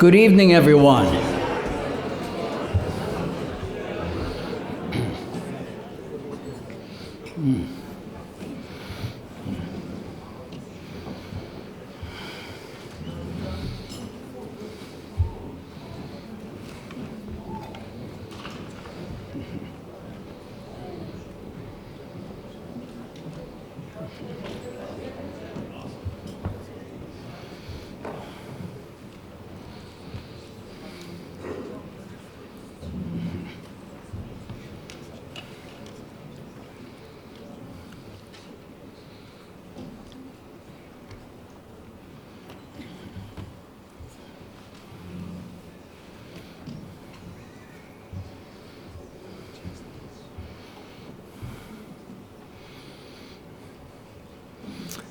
Good evening, everyone.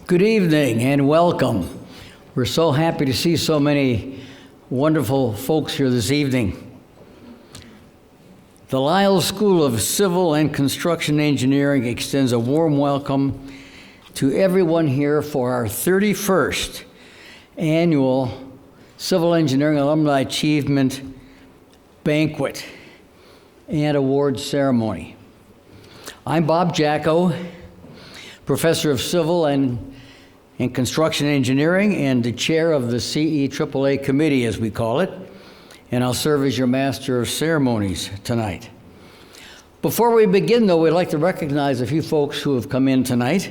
Good evening and welcome. We're so happy to see so many wonderful folks here this evening. The Lyles School of Civil and Construction Engineering extends a warm welcome to everyone here for our 31st annual Civil Engineering Alumni Achievement Banquet and Awards Ceremony. I'm Bob Jacko, Professor of Civil and Construction Engineering and the chair of the CEAAA committee, as we call it, and I'll serve as your master of ceremonies tonight. Before we begin, though, we'd like to recognize a few folks who have come in tonight.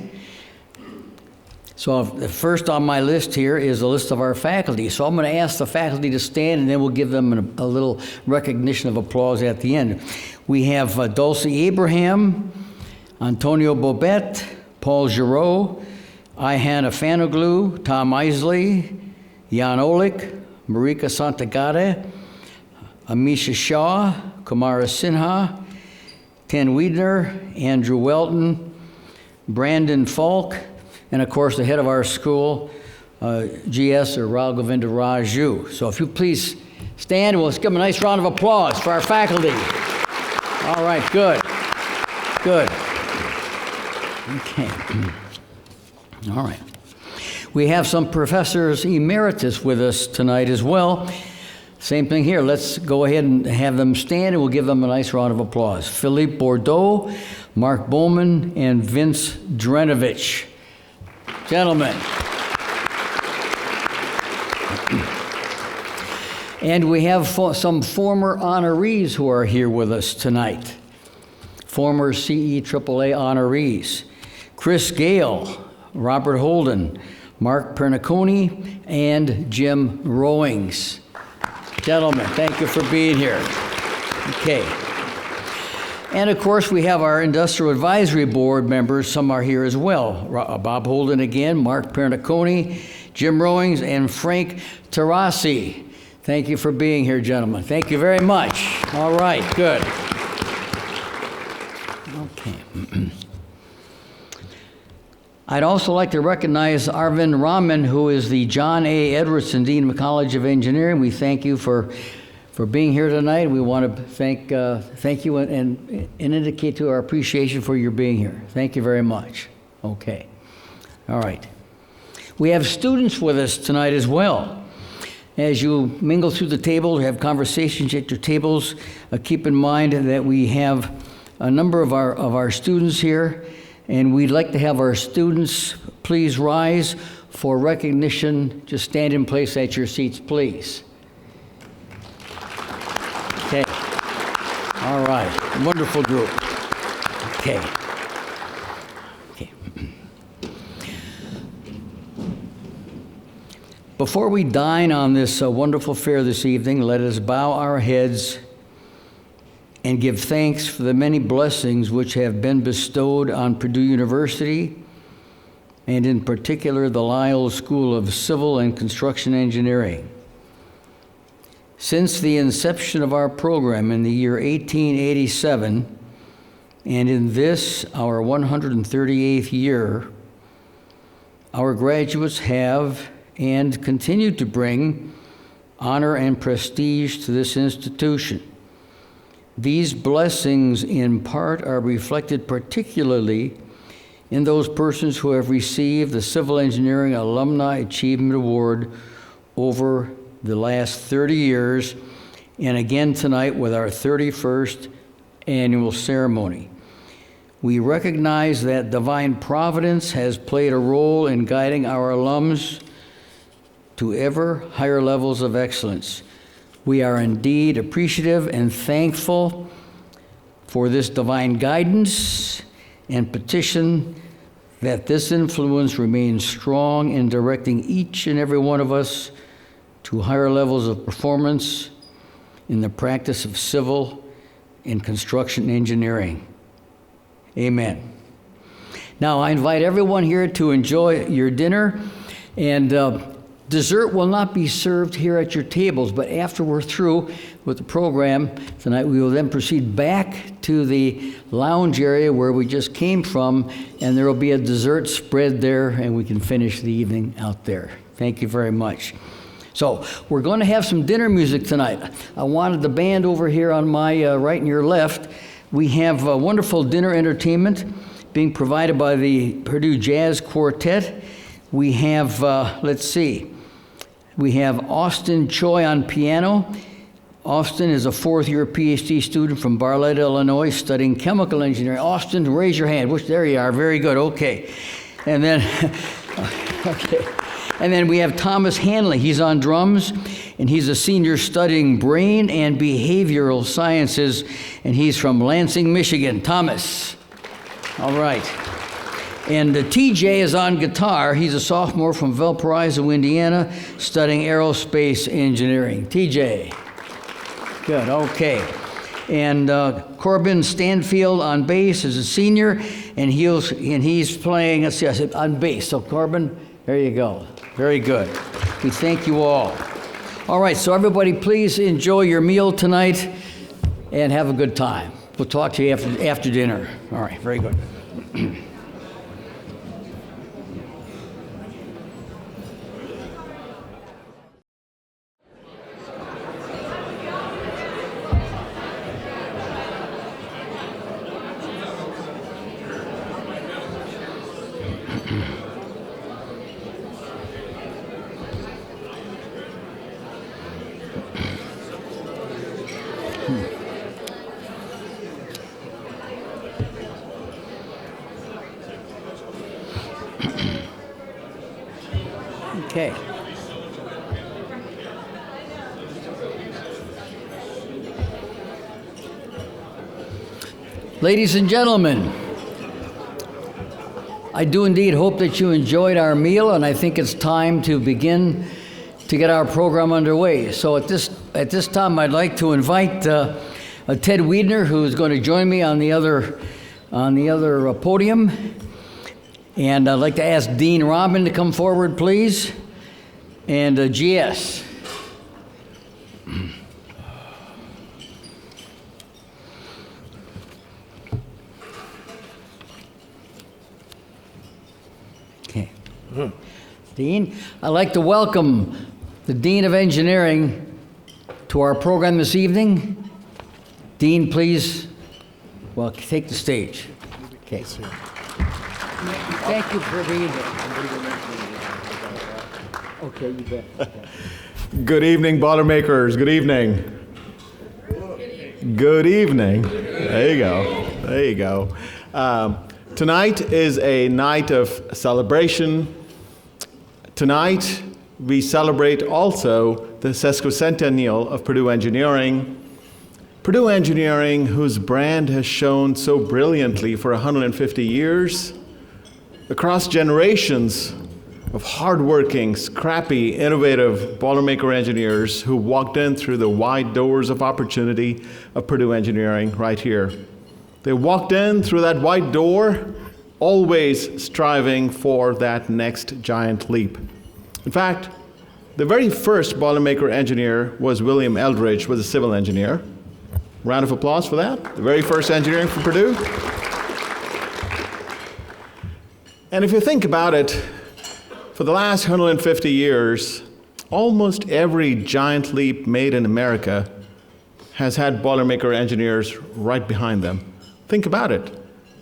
So the first on my list here is a list of our faculty. So I'm going to ask the faculty to stand, and then we'll give them a little recognition of applause at the end. We have Dulcie Abraham, Antonio Bobet, Paul Giroux, Ihan Afanoglu, Tom Isley, Jan Olick, Marika Santagade, Amisha Shaw, Kumara Sinha, Ten Wiedner, Andrew Welton, Brandon Falk, and of course the head of our school, GS or Raghavinda Raju. So if you please stand, and let's give them a nice round of applause for our faculty. All right, good, good. Okay. All right. We have some professors emeritus with us tonight as well. Same thing here. Let's go ahead and have them stand, and we'll give them a nice round of applause. Philippe Bordeaux, Mark Bowman, and Vince Drenovich. Gentlemen. And we have some former honorees who are here with us tonight. Former CEAAA honorees. Chris Gale, Robert Holden, Mark Perniconi, and Jim Rowings. Gentlemen, thank you for being here. Okay. And of course, we have our Industrial Advisory Board members. Some are here as well. Bob Holden again, Mark Perniconi, Jim Rowings, and Frank Tarasi. Thank you for being here, gentlemen. Thank you very much. All right, good. Okay. I'd also like to recognize Arvind Raman, who is the John A. Edwardson Dean of the College of Engineering. We thank you for being here tonight. We want to thank you and indicate to our appreciation for your being here. Thank you very much. Okay. All right. We have students with us tonight as well. As you mingle through the table, have conversations at your tables, keep in mind that we have a number of our students here. And we'd like to have our students please rise for recognition. Just stand in place at your seats, please. Okay. All right. Wonderful group. Okay. Okay. Before we dine on this wonderful fare this evening, let us bow our heads and give thanks for the many blessings which have been bestowed on Purdue University, and in particular the Lyles School of Civil and Construction Engineering. Since the inception of our program in the year 1887, and in this, our 138th year, our graduates have and continue to bring honor and prestige to this institution. These blessings, in part, are reflected particularly in those persons who have received the Civil Engineering Alumni Achievement Award over the last 30 years, and again tonight with our 31st annual ceremony. We recognize that divine providence has played a role in guiding our alums to ever higher levels of excellence. We are indeed appreciative and thankful for this divine guidance and petition that this influence remains strong in directing each and every one of us to higher levels of performance in the practice of civil and construction engineering. Amen. Now, I invite everyone here to enjoy your dinner, and dessert will not be served here at your tables, but after we're through with the program tonight, we will then proceed back to the lounge area where we just came from, and there will be a dessert spread there, and we can finish the evening out there. Thank you very much. So we're going to have some dinner music tonight. I wanted the band over here on my right and your left. We have a wonderful dinner entertainment being provided by the Purdue Jazz Quartet. We have, we have Austin Choi on piano. Austin is a fourth-year PhD student from Barletta, Illinois, studying chemical engineering. Austin, raise your hand. There you are. Very good. Okay. And then, okay. And then we have Thomas Hanley. He's on drums, and he's a senior studying brain and behavioral sciences, and he's from Lansing, Michigan. Thomas. All right. And TJ is on guitar. He's a sophomore from Valparaiso, Indiana, studying aerospace engineering. TJ. Good, okay. And Corbin Stanfield on bass is a senior, and he's playing, let's see, I said on bass. So Corbin, there you go. Very good. We thank you all. All right, so everybody please enjoy your meal tonight and have a good time. We'll talk to you after dinner. All right, very good. Okay. Ladies and gentlemen, I do indeed hope that you enjoyed our meal, and I think it's time to begin to get our program underway. So at this time, I'd like to invite Ted Wiedner, who is going to join me on the other podium. And I'd like to ask Dean Robin to come forward, please. And GS. Okay. Dean, I'd like to welcome the Dean of Engineering to our program this evening. Dean, please, well, take the stage. Okay. Thank you for being here. Okay, you bet. Okay. Good evening, Boilermakers. Good evening. Good evening. There you go. There you go. Tonight is a night of celebration. Tonight, we celebrate also the sesquicentennial of Purdue Engineering. Purdue Engineering, whose brand has shone so brilliantly for 150 years, across generations of hardworking, scrappy, innovative Boilermaker engineers who walked in through the wide doors of opportunity of Purdue Engineering right here. They walked in through that wide door, always striving for that next giant leap. In fact, the very first Boilermaker engineer was William Eldridge, was a civil engineer. Round of applause for that. The very first engineering from Purdue. And if you think about it, for the last 150 years, almost every giant leap made in America has had Boilermaker engineers right behind them. Think about it.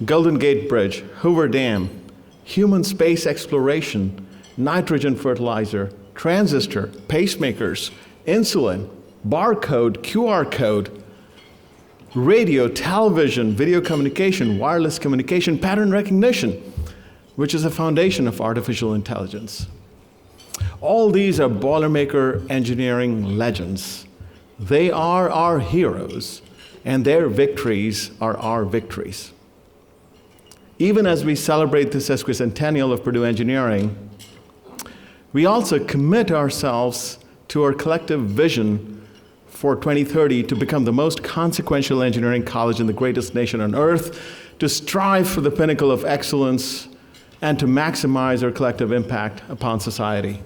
Golden Gate Bridge, Hoover Dam, human space exploration, nitrogen fertilizer, transistor, pacemakers, insulin, barcode, QR code, radio, television, video communication, wireless communication, pattern recognition, which is the foundation of artificial intelligence. All these are Boilermaker engineering legends. They are our heroes, and their victories are our victories. Even as we celebrate the sesquicentennial of Purdue engineering, we also commit ourselves to our collective vision for 2030 to become the most consequential engineering college in the greatest nation on earth, to strive for the pinnacle of excellence, and to maximize our collective impact upon society.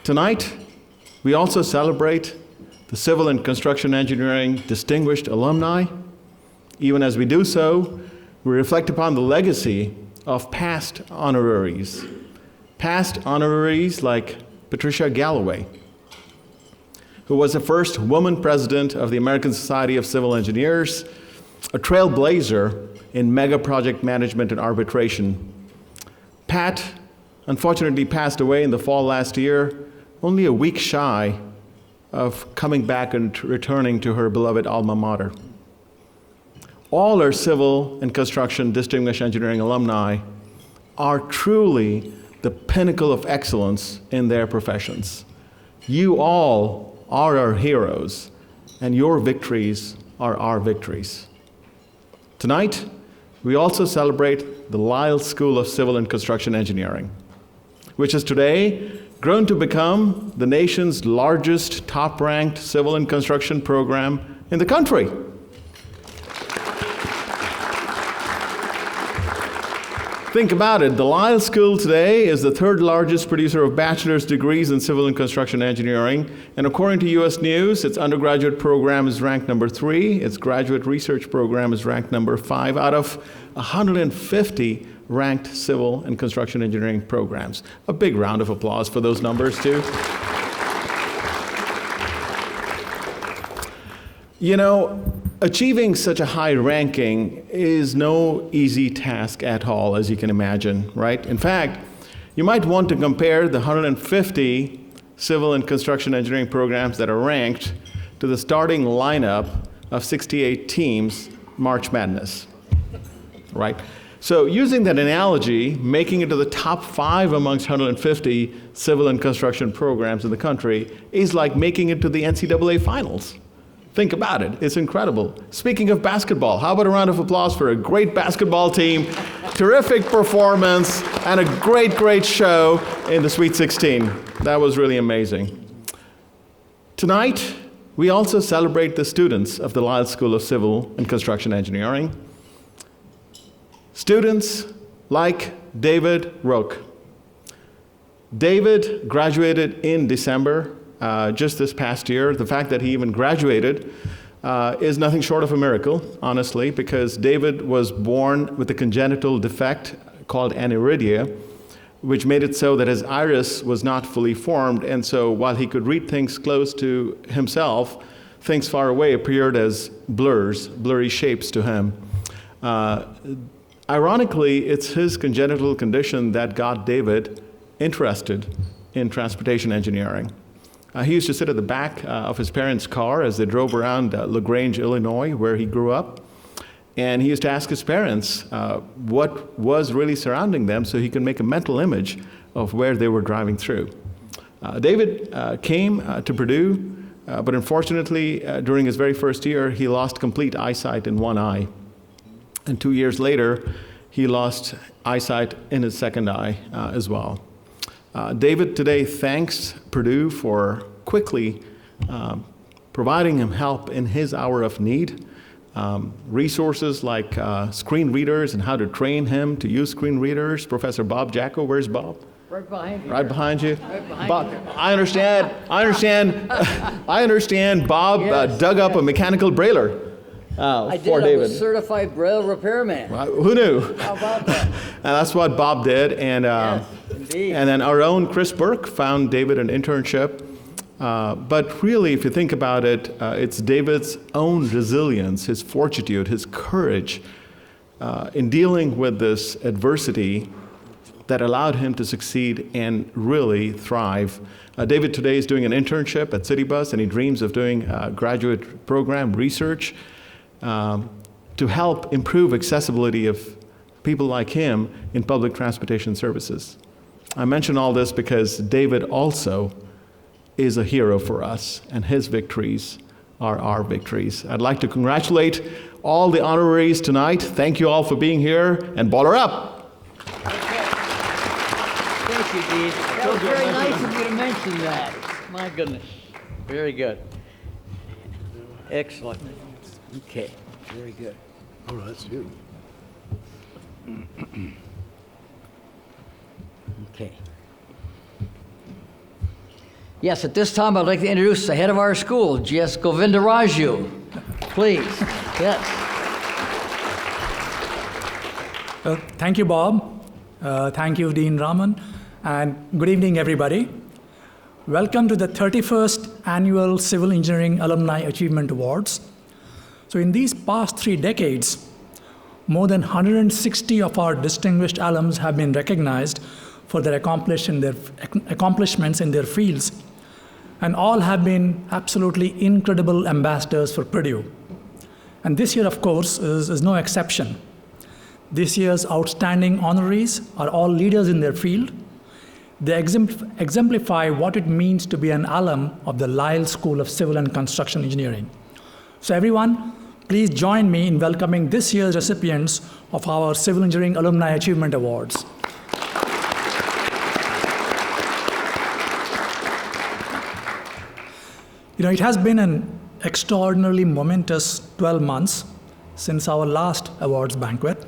Tonight, we also celebrate the civil and construction engineering distinguished alumni. Even as we do so, we reflect upon the legacy of past honoraries. Past honoraries like Patricia Galloway, who was the first woman president of the American Society of Civil Engineers, a trailblazer in mega project management and arbitration. Pat unfortunately passed away in the fall last year, only a week shy of coming back and returning to her beloved alma mater. All our civil and construction distinguished engineering alumni are truly the pinnacle of excellence in their professions. You all are our heroes, and your victories are our victories. Tonight, we also celebrate the Lyles School of Civil and Construction Engineering, which has today grown to become the nation's largest top-ranked civil and construction program in the country. Think about it. The Lyles School today is the third largest producer of bachelor's degrees in civil and construction engineering. And according to U.S. News, its undergraduate program is ranked number 3. Its graduate research program is ranked number 5 out of 150 ranked civil and construction engineering programs. A big round of applause for those numbers, too. You know, achieving such a high ranking is no easy task at all, as you can imagine, right? In fact, you might want to compare the 150 civil and construction engineering programs that are ranked to the starting lineup of 68 teams March Madness, right? So using that analogy, making it to the top 5 amongst 150 civil and construction programs in the country is like making it to the NCAA finals. Think about it. It's incredible. Speaking of basketball, how about a round of applause for a great basketball team, terrific performance, and a great, great show in the Sweet 16. That was really amazing. Tonight, we also celebrate the students of the Lyles School of Civil and Construction Engineering. Students like David Roque. David graduated in December just this past year. The fact that he even graduated is nothing short of a miracle, honestly, because David was born with a congenital defect called aniridia, which made it so that his iris was not fully formed, and so while he could read things close to himself, things far away appeared as blurs, blurry shapes to him. Ironically, it's his congenital condition that got David interested in transportation engineering. He used to sit at the back of his parents' car as they drove around LaGrange, Illinois, where he grew up. And he used to ask his parents what was really surrounding them so he could make a mental image of where they were driving through. David came to Purdue, but unfortunately, during his very first year, he lost complete eyesight in one eye. And 2 years later, he lost eyesight in his second eye as well. David today thanks Purdue for quickly providing him help in his hour of need. Resources like screen readers and how to train him to use screen readers. Professor Bob Jacko, where's Bob? Right behind you. Right behind you. Right behind Bob, you. I understand. Bob Yes, dug up a mechanical brailer I did. for I David. was certified braille repairman. Who knew? How about that? And that's what Bob did. And Yes, indeed. and then our own Chris Burke found David an internship. But really, if you think about it, it's David's own resilience, his fortitude, his courage in dealing with this adversity that allowed him to succeed and really thrive. David today is doing an internship at City Bus, and he dreams of doing a graduate program research to help improve accessibility of people like him in public transportation services. I mention all this because David also is a hero for us, and his victories are our victories. I'd like to congratulate all the honorees tonight. Thank you all for being here, and baller up! Thank you, Dean. That was very nice of you to mention that. My goodness. Very good. Excellent. Okay, very good. Oh, that's you. Okay. Yes, at this time, I'd like to introduce the head of our school, G.S. Govindaraju. Please. Yes. Thank you, Bob. Thank you, Dean Raman. And good evening, everybody. Welcome to the 31st Annual Civil Engineering Alumni Achievement Awards. So in these past 3 decades, more than 160 of our distinguished alums have been recognized for their accomplishments in their fields, and all have been absolutely incredible ambassadors for Purdue. And this year, of course, is no exception. This year's outstanding honorees are all leaders in their field. They exemplify what it means to be an alum of the Lyles School of Civil and Construction Engineering. So everyone, please join me in welcoming this year's recipients of our Civil Engineering Alumni Achievement Awards. It has been an extraordinarily momentous 12 months since our last awards banquet.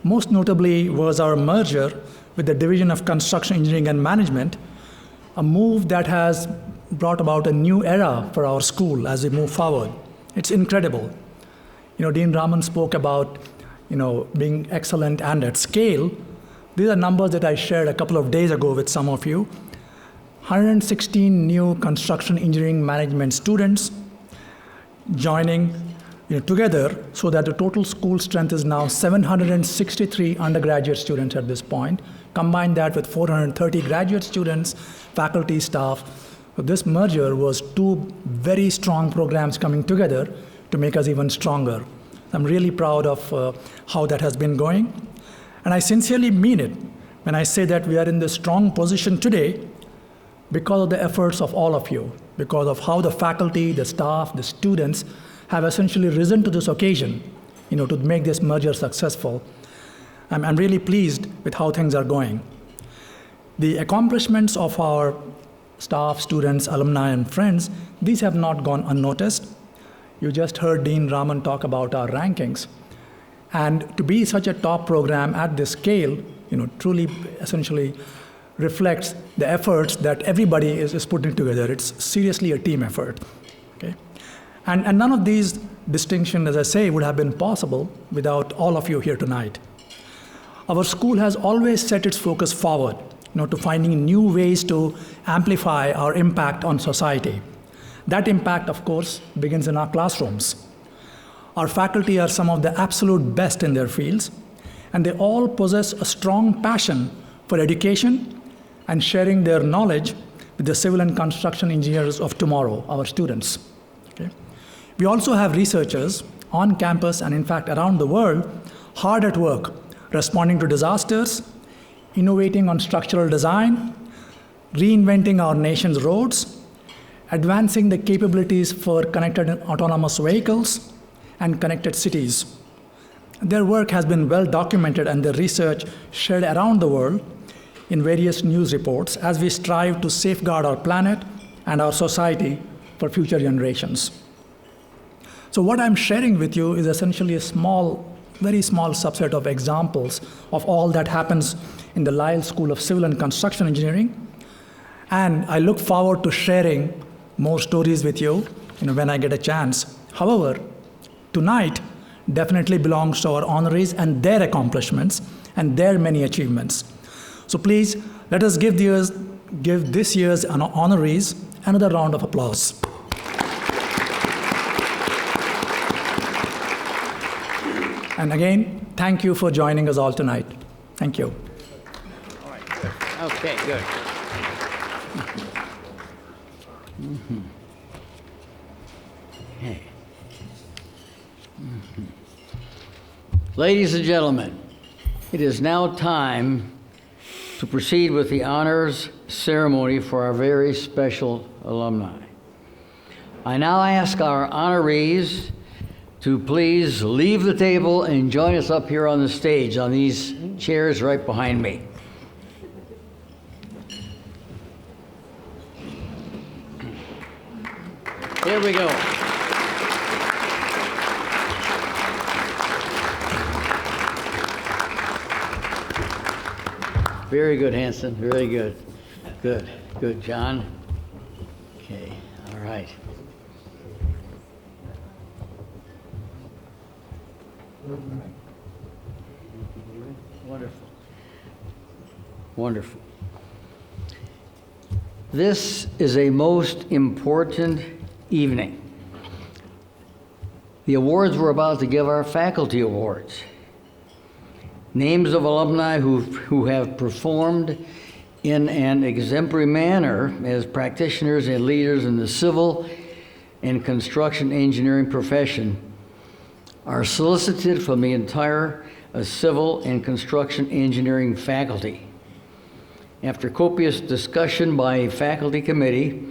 Most notably was our merger with the Division of Construction Engineering and Management, a move that has brought about a new era for our school as we move forward. It's incredible. Dean Raman spoke about, being excellent and at scale. These are numbers that I shared a couple of days ago with some of you. 116 new construction engineering management students joining together, so that the total school strength is now 763 undergraduate students at this point. Combine that with 430 graduate students, faculty, staff. So this merger was 2 very strong programs coming together to make us even stronger. I'm really proud of how that has been going. And I sincerely mean it when I say that we are in this strong position today because of the efforts of all of you, because of how the faculty, the staff, the students have essentially risen to this occasion, to make this merger successful. I'm really pleased with how things are going. The accomplishments of our staff, students, alumni, and friends, these have not gone unnoticed. You just heard Dean Raman talk about our rankings. And to be such a top program at this scale, truly essentially reflects the efforts that everybody is putting together. It's seriously a team effort. Okay? And none of these distinctions, as I say, would have been possible without all of you here tonight. Our school has always set its focus forward, to finding new ways to amplify our impact on society. That impact, of course, begins in our classrooms. Our faculty are some of the absolute best in their fields, and they all possess a strong passion for education and sharing their knowledge with the civil and construction engineers of tomorrow, our students. Okay? We also have researchers on campus and, in fact, around the world, hard at work, responding to disasters, innovating on structural design, reinventing our nation's roads, advancing the capabilities for connected and autonomous vehicles, and connected cities. Their work has been well documented and their research shared around the world in various news reports as we strive to safeguard our planet and our society for future generations. So what I'm sharing with you is essentially a very small subset of examples of all that happens in the Lyles School of Civil and Construction Engineering. And I look forward to sharing more stories with you, when I get a chance. However, tonight definitely belongs to our honorees and their accomplishments and their many achievements. So please, let us give this year's honorees another round of applause. And again, thank you for joining us all tonight. Thank you. Okay, good. Okay. Ladies and gentlemen, it is now time to proceed with the honors ceremony for our very special alumni. I now ask our honorees to please leave the table and join us up here on the stage on these chairs right behind me. Here we go. Very good, Hanson. Very good. Good. Good, John. Okay. All right. Wonderful. Wonderful. This is a most important evening. The awards we're about to give are faculty awards. Names of alumni who have performed in an exemplary manner as practitioners and leaders in the civil and construction engineering profession are solicited from the entire civil and construction engineering faculty. After copious discussion by a faculty committee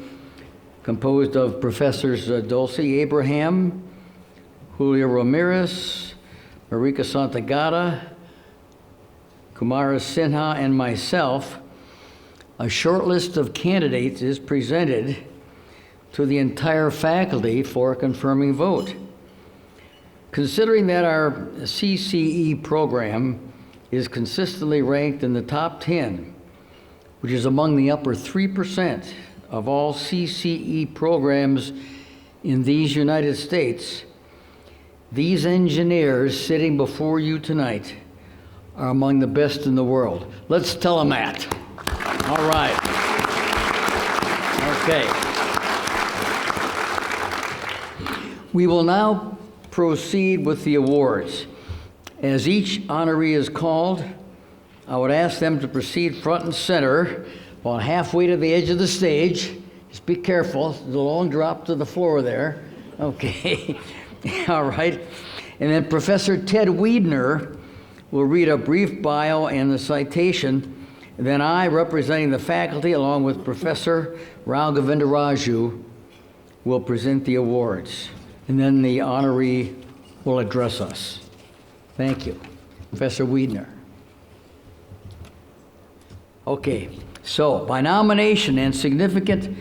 composed of Professors Dulcie Abraham, Julio Ramirez, Marika Santagata, Kumara Sinha, and myself, a short list of candidates is presented to the entire faculty for a confirming vote. Considering that our CCE program is consistently ranked in the top 10, which is among the upper 3% of all CCE programs in these United States, these engineers sitting before you tonight are among the best in the world. Let's tell them that. All right. Okay. We will now proceed with the awards. As each honoree is called, I would ask them to proceed front and center, about halfway to the edge of the stage. Just be careful, there's a long drop to the floor there. Okay. All right. And then Professor Ted Wiedner will read a brief bio and the citation. And then I, representing the faculty, along with Professor Rao Govindaraju, will present the awards. And then the honoree will address us. Thank you. Professor Wiedner. Okay, so by nomination and significant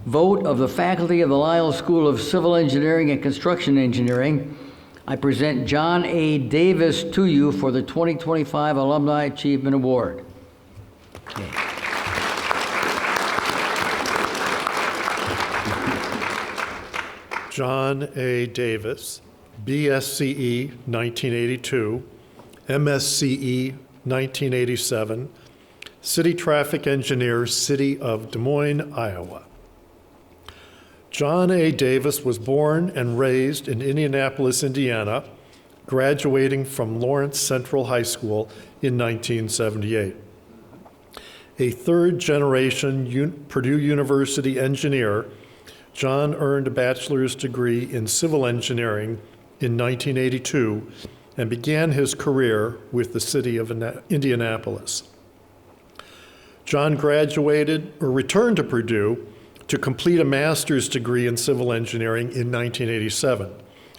vote of the faculty of the Lyles School of Civil Engineering and Construction Engineering, I present John A. Davis to you for the 2025 Alumni Achievement Award. Okay. John A. Davis, BSCE 1982, MSCE 1987, City Traffic Engineer, City of Des Moines, Iowa. John A. Davis was born and raised in Indianapolis, Indiana, graduating from Lawrence Central High School in 1978. A third-generation Purdue University engineer, John earned a bachelor's degree in civil engineering in 1982 and began his career with the city of Indianapolis. John returned to Purdue to complete a master's degree in civil engineering in 1987,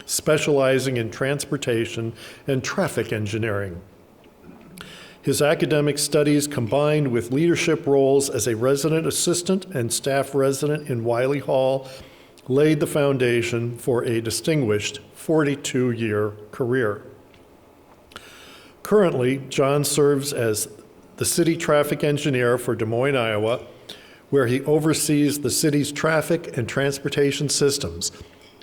specializing in transportation and traffic engineering. His academic studies, combined with leadership roles as a resident assistant and staff resident in Wiley Hall, laid the foundation for a distinguished 42-year career. Currently, John serves as the city traffic engineer for Des Moines, Iowa, where he oversees the city's traffic and transportation systems,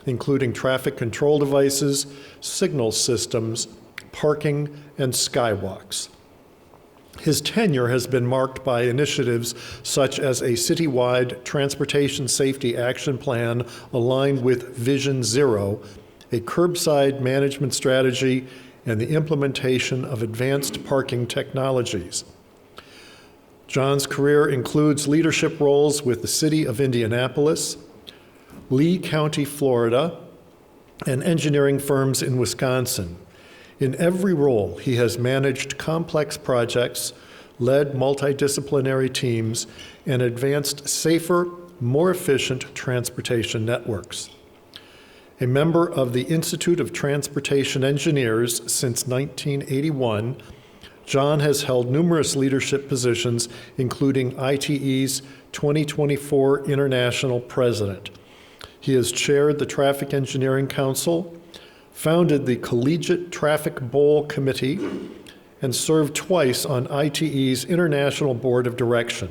including traffic control devices, signal systems, parking, and skywalks. His tenure has been marked by initiatives such as a citywide transportation safety action plan aligned with Vision Zero, a curbside management strategy, and the implementation of advanced parking technologies. John's career includes leadership roles with the City of Indianapolis, Lee County, Florida, and engineering firms in Wisconsin. In every role, he has managed complex projects, led multidisciplinary teams, and advanced safer, more efficient transportation networks. A member of the Institute of Transportation Engineers since 1981, John has held numerous leadership positions, including ITE's 2024 International President. He has chaired the Traffic Engineering Council, founded the Collegiate Traffic Bowl Committee, and served twice on ITE's International Board of Direction.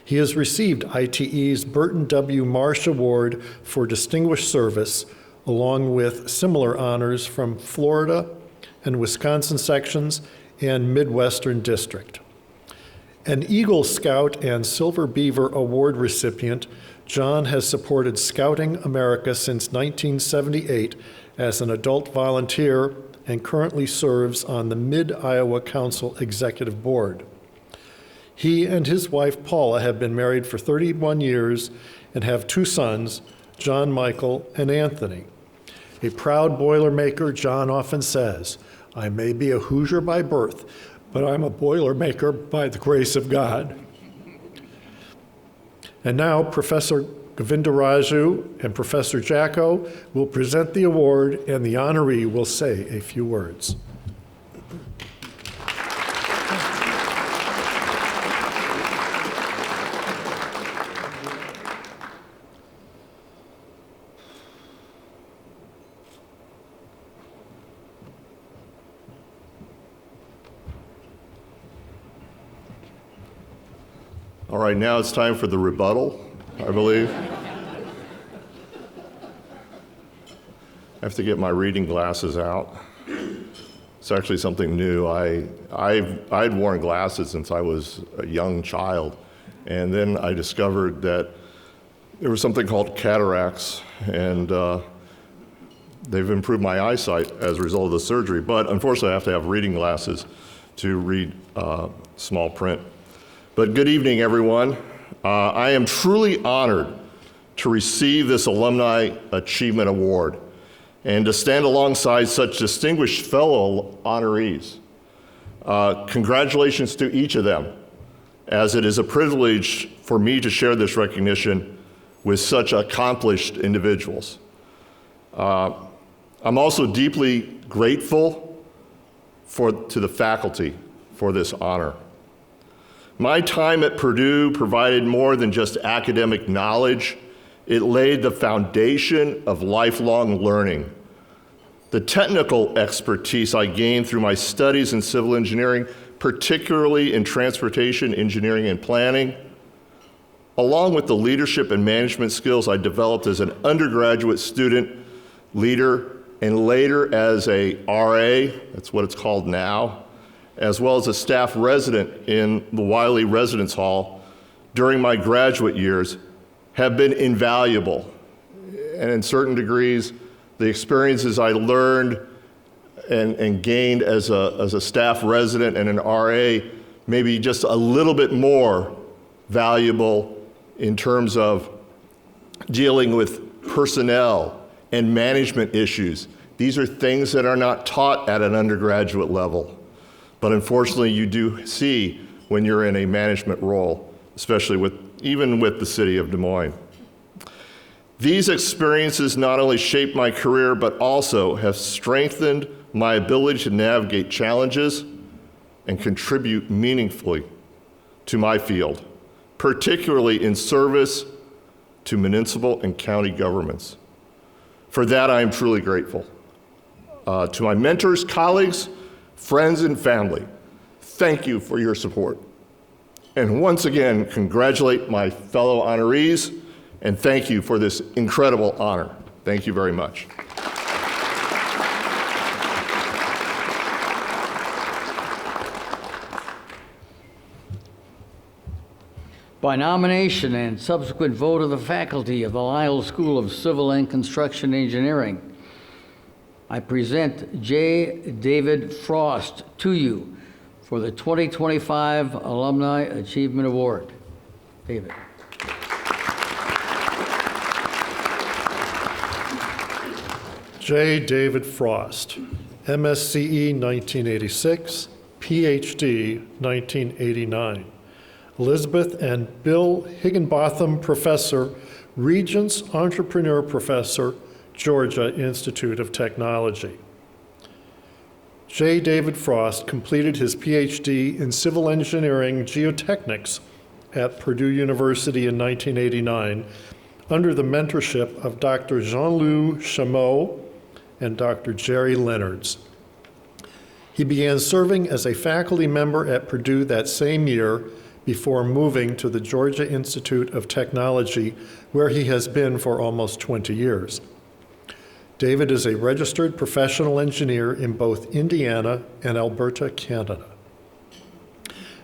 He has received ITE's Burton W. Marsh Award for Distinguished Service, along with similar honors from Florida and Wisconsin sections and Midwestern District. An Eagle Scout and Silver Beaver Award recipient, John has supported Scouting America since 1978 as an adult volunteer and currently serves on the Mid-Iowa Council Executive Board. He and his wife Paula have been married for 31 years and have two sons, John Michael and Anthony. A proud Boilermaker, John often says, "I may be a Hoosier by birth, but I'm a Boilermaker by the grace of God." And now Professor Govindaraju and Professor Jacko will present the award, and the honoree will say a few words. All right, now it's time for the rebuttal, I believe. I have to get my reading glasses out. It's actually something new. I'd worn glasses since I was a young child, and then I discovered that there was something called cataracts, and they've improved my eyesight as a result of the surgery, but unfortunately I have to have reading glasses to read small print. But good evening, everyone. I am truly honored to receive this Alumni Achievement Award and to stand alongside such distinguished fellow honorees. Congratulations to each of them, as it is a privilege for me to share this recognition with such accomplished individuals. I'm also deeply grateful to the faculty for this honor. My time at Purdue provided more than just academic knowledge. It laid the foundation of lifelong learning. The technical expertise I gained through my studies in civil engineering, particularly in transportation engineering and planning, along with the leadership and management skills I developed as an undergraduate student leader and later as a RA, that's what it's called now, as well as a staff resident in the Wiley Residence Hall during my graduate years, have been invaluable. And in certain degrees, the experiences I learned and gained as a staff resident and an RA may be just a little bit more valuable in terms of dealing with personnel and management issues. These are things that are not taught at an undergraduate level. But unfortunately, you do see when you're in a management role, especially even with the city of Des Moines. These experiences not only shaped my career, but also have strengthened my ability to navigate challenges and contribute meaningfully to my field, particularly in service to municipal and county governments. For that, I am truly grateful. To my mentors, colleagues, friends, and family, thank you for your support. And once again, congratulate my fellow honorees, and thank you for this incredible honor. Thank you very much. By nomination and subsequent vote of the faculty of the Lyles School of Civil and Construction Engineering, I present J. David Frost to you for the 2025 Alumni Achievement Award. David. J. David Frost, MSCE 1986, PhD 1989. Elizabeth and Bill Higginbotham Professor, Regents Entrepreneur Professor, Georgia Institute of Technology. J. David Frost completed his PhD in Civil Engineering Geotechnics at Purdue University in 1989 under the mentorship of Dr. Jean-Louis Chameau and Dr. Jerry Leonards. He began serving as a faculty member at Purdue that same year before moving to the Georgia Institute of Technology, where he has been for almost 20 years. David is a registered professional engineer in both Indiana and Alberta, Canada.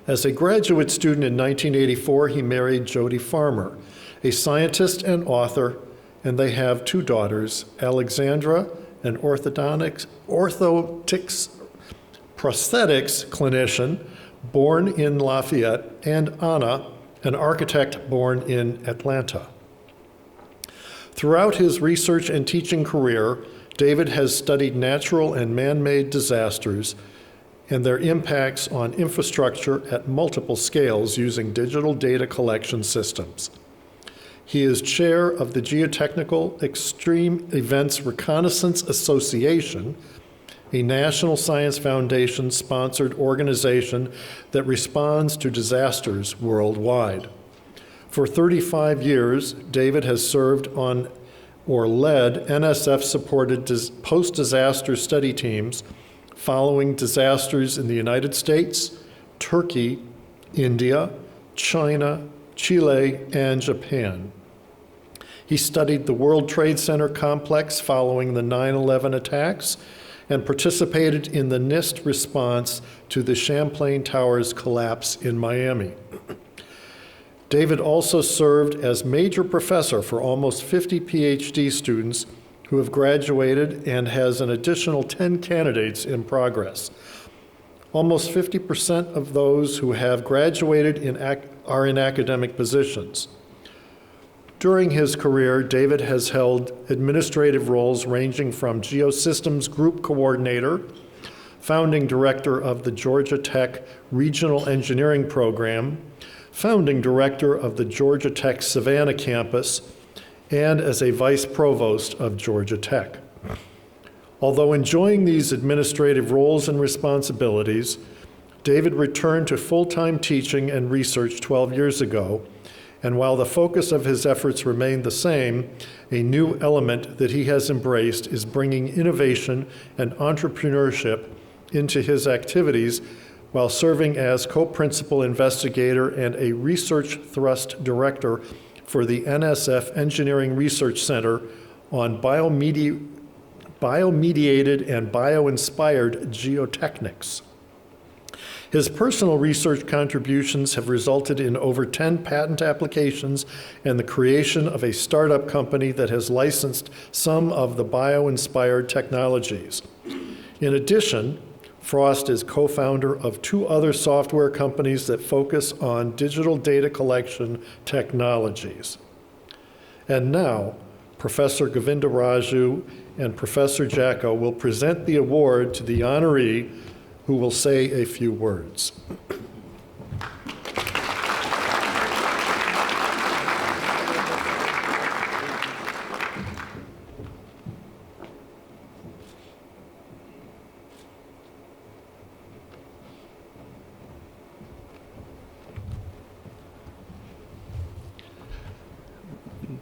As a graduate student in 1984, he married Jody Farmer, a scientist and author, and they have two daughters, Alexandra, an orthodontics prosthetics clinician born in Lafayette, and Anna, an architect born in Atlanta. Throughout his research and teaching career, David has studied natural and man-made disasters and their impacts on infrastructure at multiple scales using digital data collection systems. He is chair of the Geotechnical Extreme Events Reconnaissance Association, a National Science Foundation-sponsored organization that responds to disasters worldwide. For 35 years, David has served on or led NSF-supported post-disaster study teams following disasters in the United States, Turkey, India, China, Chile, and Japan. He studied the World Trade Center complex following the 9/11 attacks and participated in the NIST response to the Champlain Towers collapse in Miami. David also served as major professor for almost 50 PhD students who have graduated and has an additional 10 candidates in progress. Almost 50% of those who have graduated are in academic positions. During his career, David has held administrative roles ranging from Geosystems Group Coordinator, founding director of the Georgia Tech Regional Engineering Program, founding director of the Georgia Tech Savannah campus, and as a vice provost of Georgia Tech. Although enjoying these administrative roles and responsibilities, David returned to full-time teaching and research 12 years ago, and while the focus of his efforts remain the same, a new element that he has embraced is bringing innovation and entrepreneurship into his activities while serving as co-principal investigator and a research thrust director for the NSF Engineering Research Center on biomediated and bio-inspired geotechnics. His personal research contributions have resulted in over 10 patent applications and the creation of a startup company that has licensed some of the bio-inspired technologies. In addition, Frost is co-founder of two other software companies that focus on digital data collection technologies. And now, Professor Govinda Raju and Professor Jacko will present the award to the honoree, who will say a few words.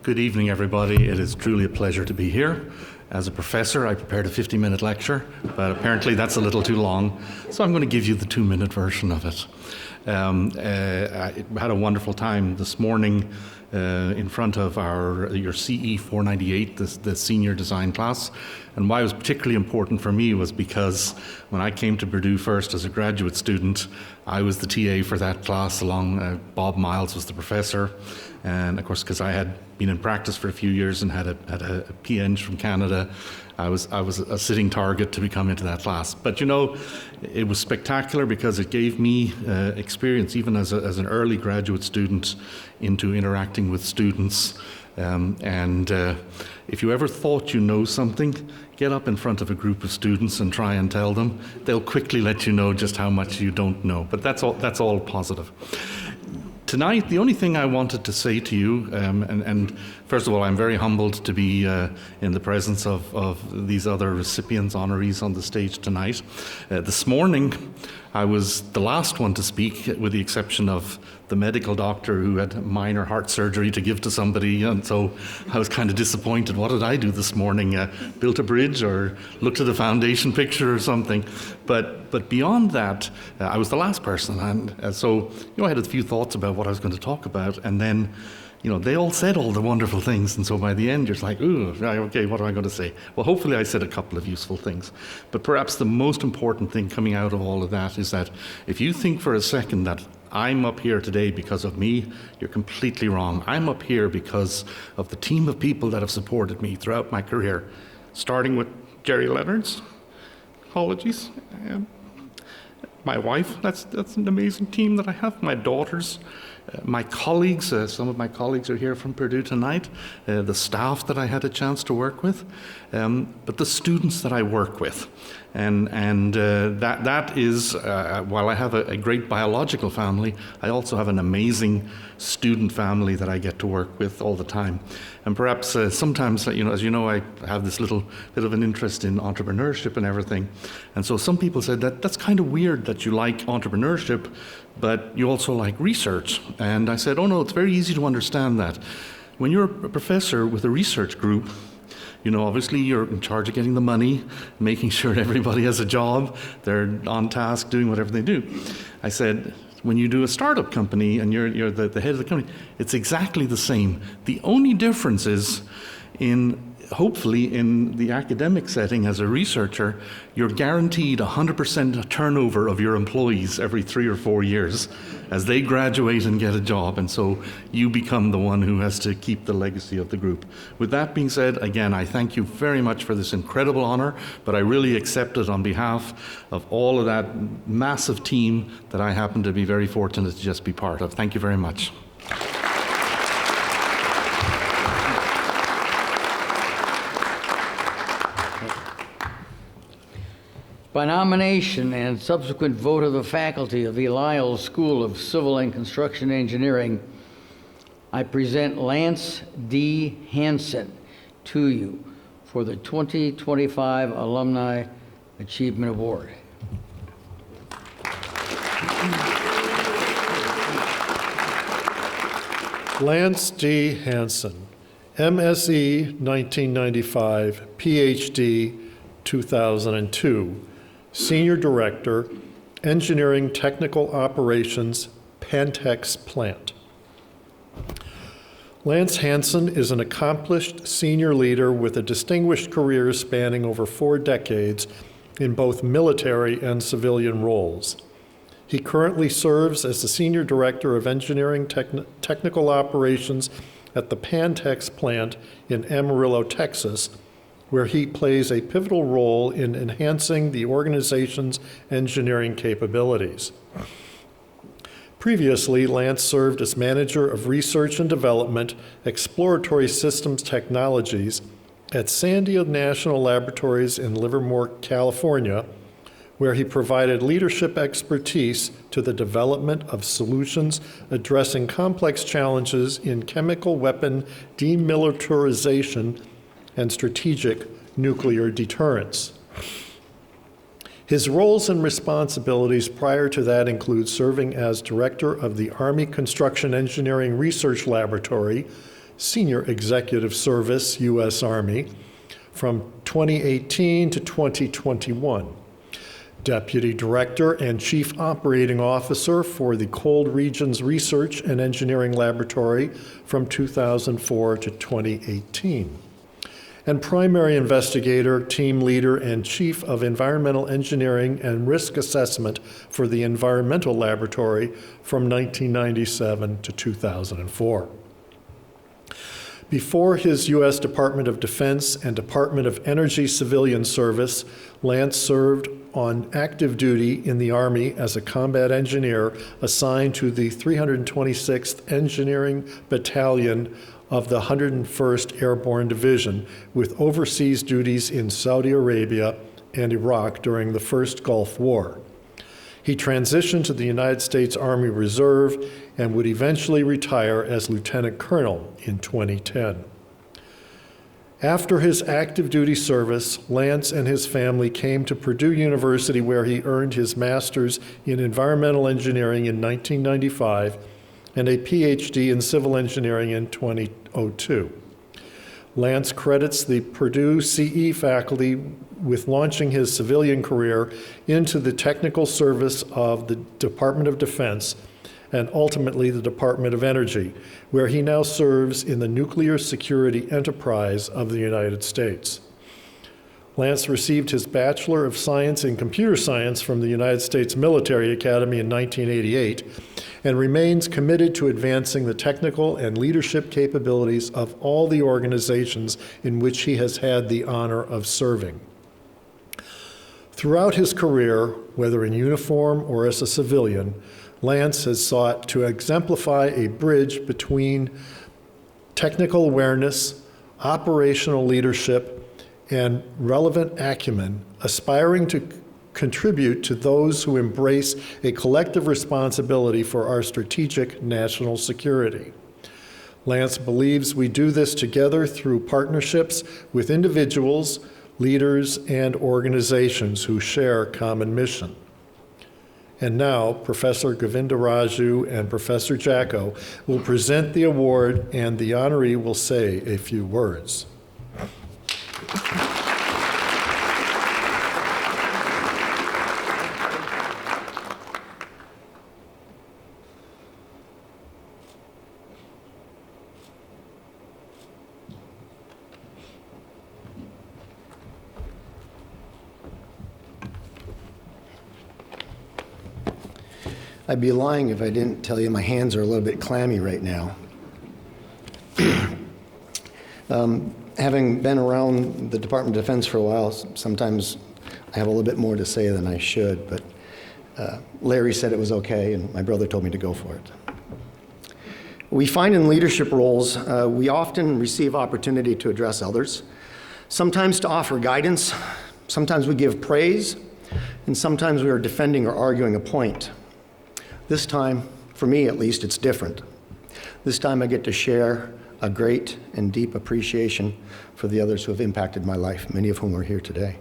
Good evening, everybody. It is truly a pleasure to be here. As a professor, I prepared a 50-minute lecture, but apparently that's a little too long, so I'm going to give you the 2-minute version of it. I had a wonderful time this morning in front of your CE 498, the senior design class. And why it was particularly important for me was because when I came to Purdue first as a graduate student, I was the TA for that class along, Bob Miles was the professor. And of course, because I had been in practice for a few years and had a PN from Canada, I was a sitting target to become into that class. But you know, it was spectacular because it gave me experience, even as an early graduate student, into interacting with students. If you ever thought you know something, get up in front of a group of students and try and tell them. They'll quickly let you know just how much you don't know. But that's all positive. Tonight, the only thing I wanted to say to you, and first of all, I'm very humbled to be in the presence of these other recipients, honorees on the stage tonight. This morning, I was the last one to speak, with the exception of the medical doctor who had minor heart surgery to give to somebody, and so I was kind of disappointed. What did I do this morning? Built a bridge or looked at a foundation picture or something? But beyond that, I was the last person, and so I had a few thoughts about what I was going to talk about, and then they all said all the wonderful things, and so by the end, you're like, ooh, okay, what am I going to say? Well, hopefully I said a couple of useful things. But perhaps the most important thing coming out of all of that is that if you think for a second that I'm up here today because of me, you're completely wrong. I'm up here because of the team of people that have supported me throughout my career, starting with Jerry Leonard's, apologies, and my wife, that's an amazing team that I have, my daughters, my colleagues, some of my colleagues are here from Purdue tonight, the staff that I had a chance to work with, but the students that I work with. And that is, while I have a great biological family, I also have an amazing student family that I get to work with all the time. And perhaps sometimes, as you know, I have this little bit of an interest in entrepreneurship and everything. And so some people said that's kind of weird that you like entrepreneurship, but you also like research. And I said, oh no, it's very easy to understand that. When you're a professor with a research group, obviously you're in charge of getting the money, making sure everybody has a job, they're on task doing whatever they do. I said, when you do a startup company and you're the head of the company, it's exactly the same. The only difference is hopefully in the academic setting as a researcher, you're guaranteed 100% turnover of your employees every 3 or 4 years as they graduate and get a job. And so you become the one who has to keep the legacy of the group. With that being said, again, I thank you very much for this incredible honor, but I really accept it on behalf of all of that massive team that I happen to be very fortunate to just be part of. Thank you very much. By nomination and subsequent vote of the faculty of the Lyles School of Civil and Construction Engineering, I present Lance D. Hansen to you for the 2025 Alumni Achievement Award. Lance D. Hansen, MSE 1995, PhD 2002, Senior Director, Engineering Technical Operations, Pantex Plant. Lance Hansen is an accomplished senior leader with a distinguished career spanning over 4 decades in both military and civilian roles. He currently serves as the Senior Director of Engineering Technical Operations at the Pantex Plant in Amarillo, Texas, where he plays a pivotal role in enhancing the organization's engineering capabilities. Previously, Lance served as Manager of Research and Development, Exploratory Systems Technologies at Sandia National Laboratories in Livermore, California, where he provided leadership expertise to the development of solutions addressing complex challenges in chemical weapon demilitarization and strategic nuclear deterrence. His roles and responsibilities prior to that include serving as Director of the Army Construction Engineering Research Laboratory, Senior Executive Service, U.S. Army, from 2018 to 2021. Deputy Director and Chief Operating Officer for the Cold Regions Research and Engineering Laboratory from 2004 to 2018. And Primary Investigator, Team Leader, and Chief of Environmental Engineering and Risk Assessment for the Environmental Laboratory from 1997 to 2004. Before his U.S. Department of Defense and Department of Energy civilian service, Lance served on active duty in the Army as a combat engineer assigned to the 326th Engineering Battalion of the 101st Airborne Division, with overseas duties in Saudi Arabia and Iraq during the First Gulf War. He transitioned to the United States Army Reserve and would eventually retire as Lieutenant Colonel in 2010. After his active duty service, Lance and his family came to Purdue University, where he earned his master's in environmental engineering in 1995 and a PhD in civil engineering in 2002. Lance credits the Purdue CE faculty with launching his civilian career into the technical service of the Department of Defense and ultimately the Department of Energy, where he now serves in the nuclear security enterprise of the United States. Lance received his Bachelor of Science in Computer Science from the United States Military Academy in 1988 and remains committed to advancing the technical and leadership capabilities of all the organizations in which he has had the honor of serving. Throughout his career, whether in uniform or as a civilian, Lance has sought to exemplify a bridge between technical awareness, operational leadership, and relevant acumen, aspiring to contribute to those who embrace a collective responsibility for our strategic national security. Lance believes we do this together through partnerships with individuals, leaders, and organizations who share a common mission. And now, Professor Govindaraju and Professor Jacko will present the award, and the honoree will say a few words. I'd be lying if I didn't tell you my hands are a little bit clammy right now. Having been around the Department of Defense for a while, sometimes I have a little bit more to say than I should, but Larry said it was okay, and my brother told me to go for it. We find in leadership roles, we often receive opportunity to address others, sometimes to offer guidance, sometimes we give praise, and sometimes we are defending or arguing a point. This time, for me at least, it's different. This time I get to share a great and deep appreciation for the others who have impacted my life, many of whom are here today.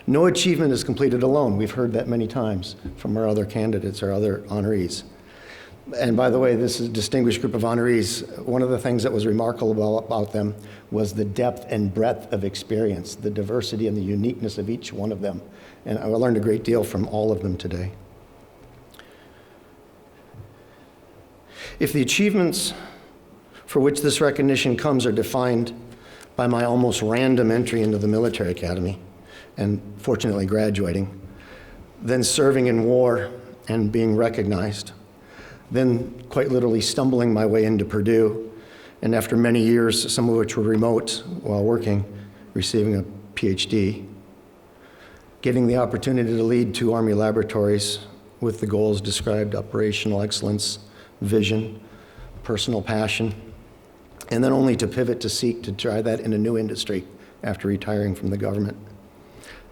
No achievement is completed alone. We've heard that many times from our other candidates or other honorees. And by the way, this is a distinguished group of honorees. One of the things that was remarkable about them was the depth and breadth of experience, the diversity and the uniqueness of each one of them. And I learned a great deal from all of them today. If the achievements for which this recognition comes are defined by my almost random entry into the military academy and fortunately graduating, then serving in war and being recognized, then quite literally stumbling my way into Purdue, and after many years, some of which were remote while working, receiving a PhD, getting the opportunity to lead 2 Army laboratories with the goals described: operational excellence, vision, personal passion, and then only to pivot to seek to try that in a new industry after retiring from the government.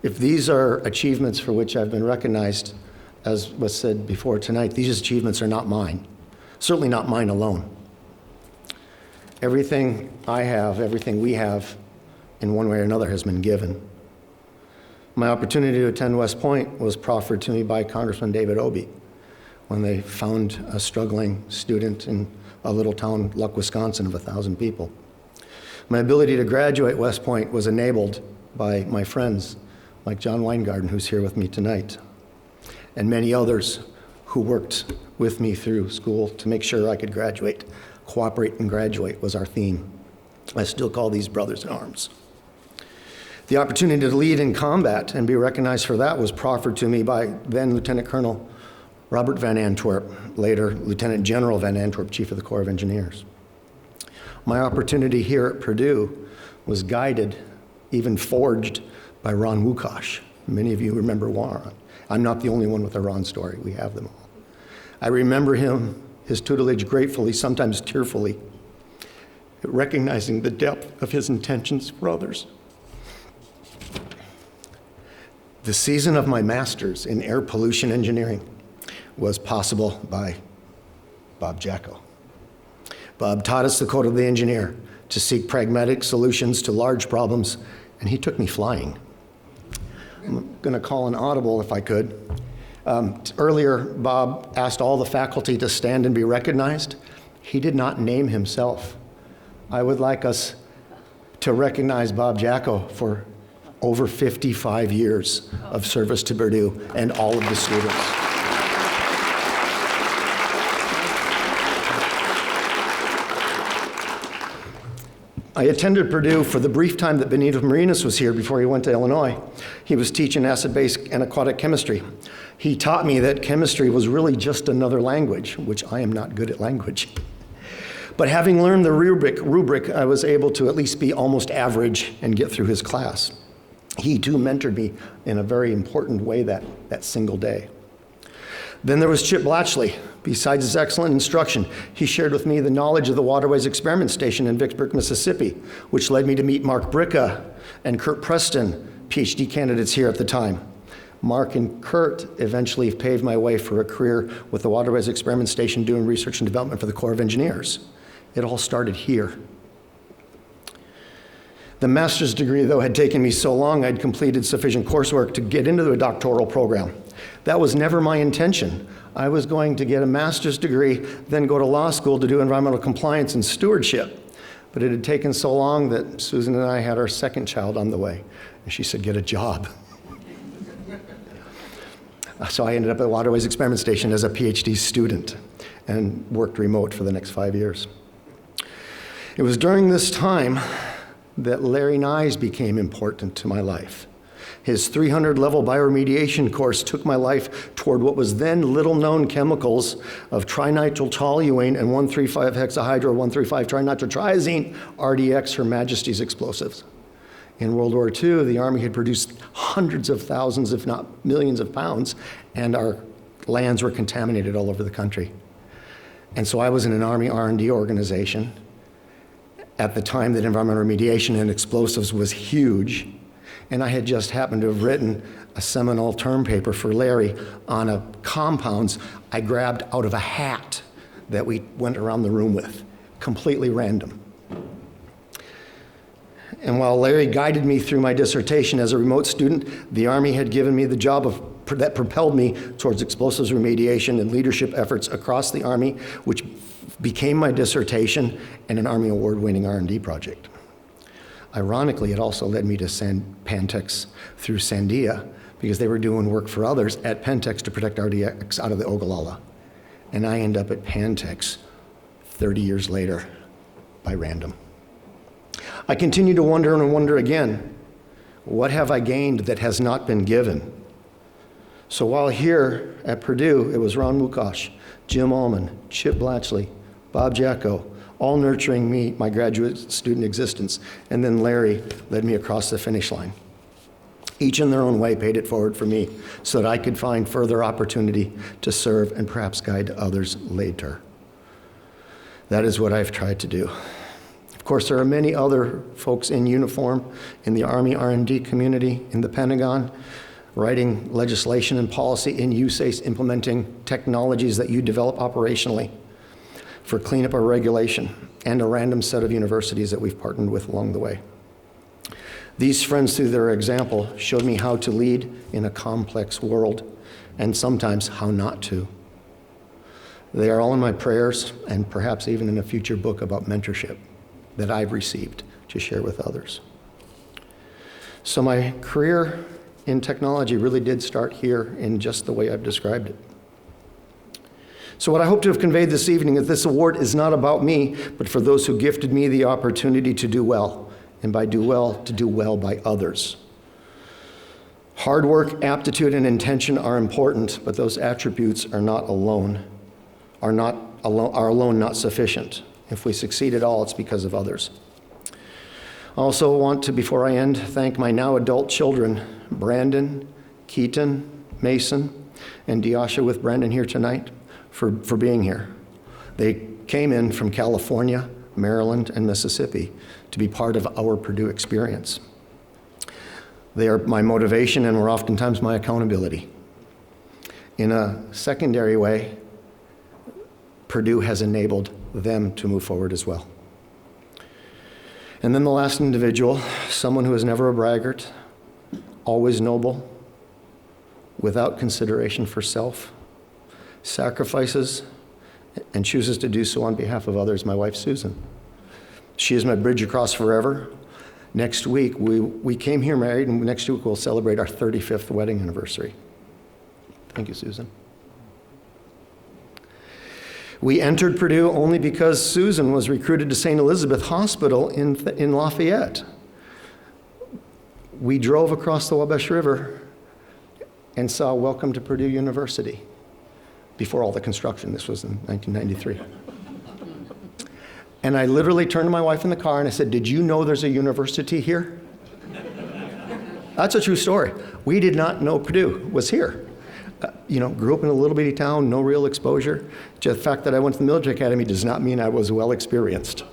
If these are achievements for which I've been recognized, as was said before tonight, these achievements are not mine, certainly not mine alone. Everything I have, everything we have, in one way or another, has been given. My opportunity to attend West Point was proffered to me by Congressman David Obey when they found a struggling student in a little town, Luck, Wisconsin, of 1,000 people. My ability to graduate West Point was enabled by my friends like John Weingarten, who's here with me tonight, and many others who worked with me through school to make sure I could graduate. Cooperate and graduate was our theme. I still call these brothers in arms. The opportunity to lead in combat and be recognized for that was proffered to me by then Lieutenant Colonel Robert Van Antwerp, later Lieutenant General Van Antwerp, Chief of the Corps of Engineers. My opportunity here at Purdue was guided, even forged, by Ron Wukosh. Many of you remember Ron. I'm not the only one with a Ron story. We have them all. I remember him, his tutelage gratefully, sometimes tearfully, recognizing the depth of his intentions for others. The season of my master's in air pollution engineering was possible by Bob Jacko. Bob taught us the code of the engineer to seek pragmatic solutions to large problems, and he took me flying. I'm going to call an audible if I could. Earlier, Bob asked all the faculty to stand and be recognized. He did not name himself. I would like us to recognize Bob Jacko for over 55 years of service to Purdue and all of the students. I attended Purdue for the brief time that Benito Marinas was here before he went to Illinois. He was teaching acid-base and aquatic chemistry. He taught me that chemistry was really just another language, which I am not good at language. But having learned the rubric, I was able to at least be almost average and get through his class. He too mentored me in a very important way that single day. Then there was Chip Blatchley. Besides his excellent instruction, he shared with me the knowledge of the Waterways Experiment Station in Vicksburg, Mississippi, which led me to meet Mark Bricka and Kurt Preston, PhD candidates here at the time. Mark and Kurt eventually paved my way for a career with the Waterways Experiment Station doing research and development for the Corps of Engineers. It all started here. The master's degree, though, had taken me so long I'd completed sufficient coursework to get into a doctoral program. That was never my intention. I was going to get a master's degree, then go to law school to do environmental compliance and stewardship. But it had taken so long that Susan and I had our second child on the way. And she said, get a job. So I ended up at Waterways Experiment Station as a PhD student and worked remote for the next 5 years. It was during this time that Larry Nyes became important to my life. His 300-level bioremediation course took my life toward what was then little-known chemicals of trinitral-toluene and 1,3,5-hexahydro-1,3,5-trinitrotriazine, RDX, Her Majesty's explosives. In World War II, the Army had produced hundreds of thousands, if not millions of pounds, and our lands were contaminated all over the country. And so I was in an Army R&D organization at the time that environmental remediation and explosives was huge, and I had just happened to have written a seminal term paper for Larry on a compounds I grabbed out of a hat that we went around the room with, completely random. And while Larry guided me through my dissertation as a remote student, the Army had given me the job that propelled me towards explosives remediation and leadership efforts across the Army, which became my dissertation and an Army award-winning R&D project. Ironically, it also led me to Pantex through Sandia because they were doing work for others at Pentex to protect RDX out of the Ogallala. And I end up at Pantex 30 years later by random. I continue to wonder and wonder again, what have I gained that has not been given? So while here at Purdue, it was Ron Wukosh, Jim Allman, Chip Blatchley, Bob Jacko, all nurturing me, my graduate student existence, and then Larry led me across the finish line. Each in their own way paid it forward for me so that I could find further opportunity to serve and perhaps guide others later. That is what I've tried to do. Of course, there are many other folks in uniform in the Army R&D community, in the Pentagon, writing legislation and policy in USACE, implementing technologies that you develop operationally for cleanup or regulation, and a random set of universities that we've partnered with along the way. These friends, through their example, showed me how to lead in a complex world, and sometimes how not to. They are all in my prayers, and perhaps even in a future book about mentorship that I've received to share with others. So my career in technology really did start here in just the way I've described it. So what I hope to have conveyed this evening is this award is not about me, but for those who gifted me the opportunity to do well, and by do well, to do well by others. Hard work, aptitude, and intention are important, but those attributes are alone not sufficient. If we succeed at all, it's because of others. I also want to, before I end, thank my now adult children, Brandon, Keaton, Mason, and Diasha with Brandon here tonight, for being here. They came in from California, Maryland, and Mississippi to be part of our Purdue experience. They are my motivation and were oftentimes my accountability. In a secondary way, Purdue has enabled them to move forward as well. And then the last individual, someone who is never a braggart, always noble, without consideration for self, sacrifices and chooses to do so on behalf of others, my wife, Susan. She is my bridge across forever. Next week, we came here married, and next week we'll celebrate our 35th wedding anniversary. Thank you, Susan. We entered Purdue only because Susan was recruited to St. Elizabeth Hospital in Lafayette. We drove across the Wabash River and saw Welcome to Purdue University before all the construction. This was in 1993. And I literally turned to my wife in the car and I said, "Did you know there's a university here?" That's a true story. We did not know Purdue was here. Grew up in a little bitty town, no real exposure. Just the fact that I went to the military academy does not mean I was well experienced.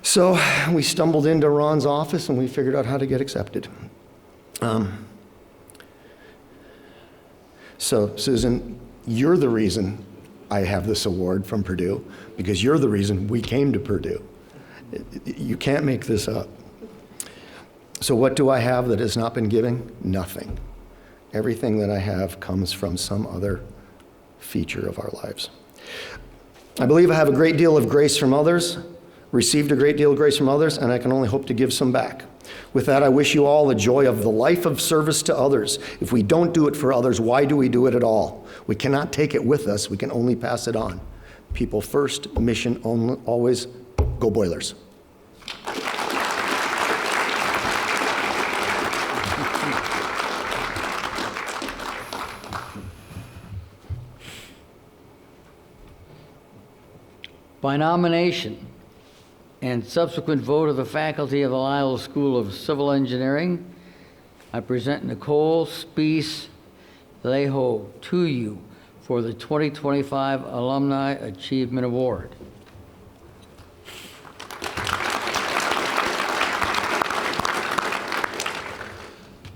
So we stumbled into Ron's office and we figured out how to get accepted. So Susan, you're the reason I have this award from Purdue, because you're the reason we came to Purdue. You can't make this up. So what do I have that has not been given? Nothing. Everything that I have comes from some other feature of our lives. I believe I have a great deal of grace from others, received a great deal of grace from others, and I can only hope to give some back. With that, I wish you all the joy of the life of service to others. If we don't do it for others, why do we do it at all? We cannot take it with us. We can only pass it on. People first, mission only, always. Go Boilers. By nomination and subsequent vote of the faculty of the Lyles School of Civil Engineering, I present Nicole Spees Leho to you for the 2025 Alumni Achievement Award.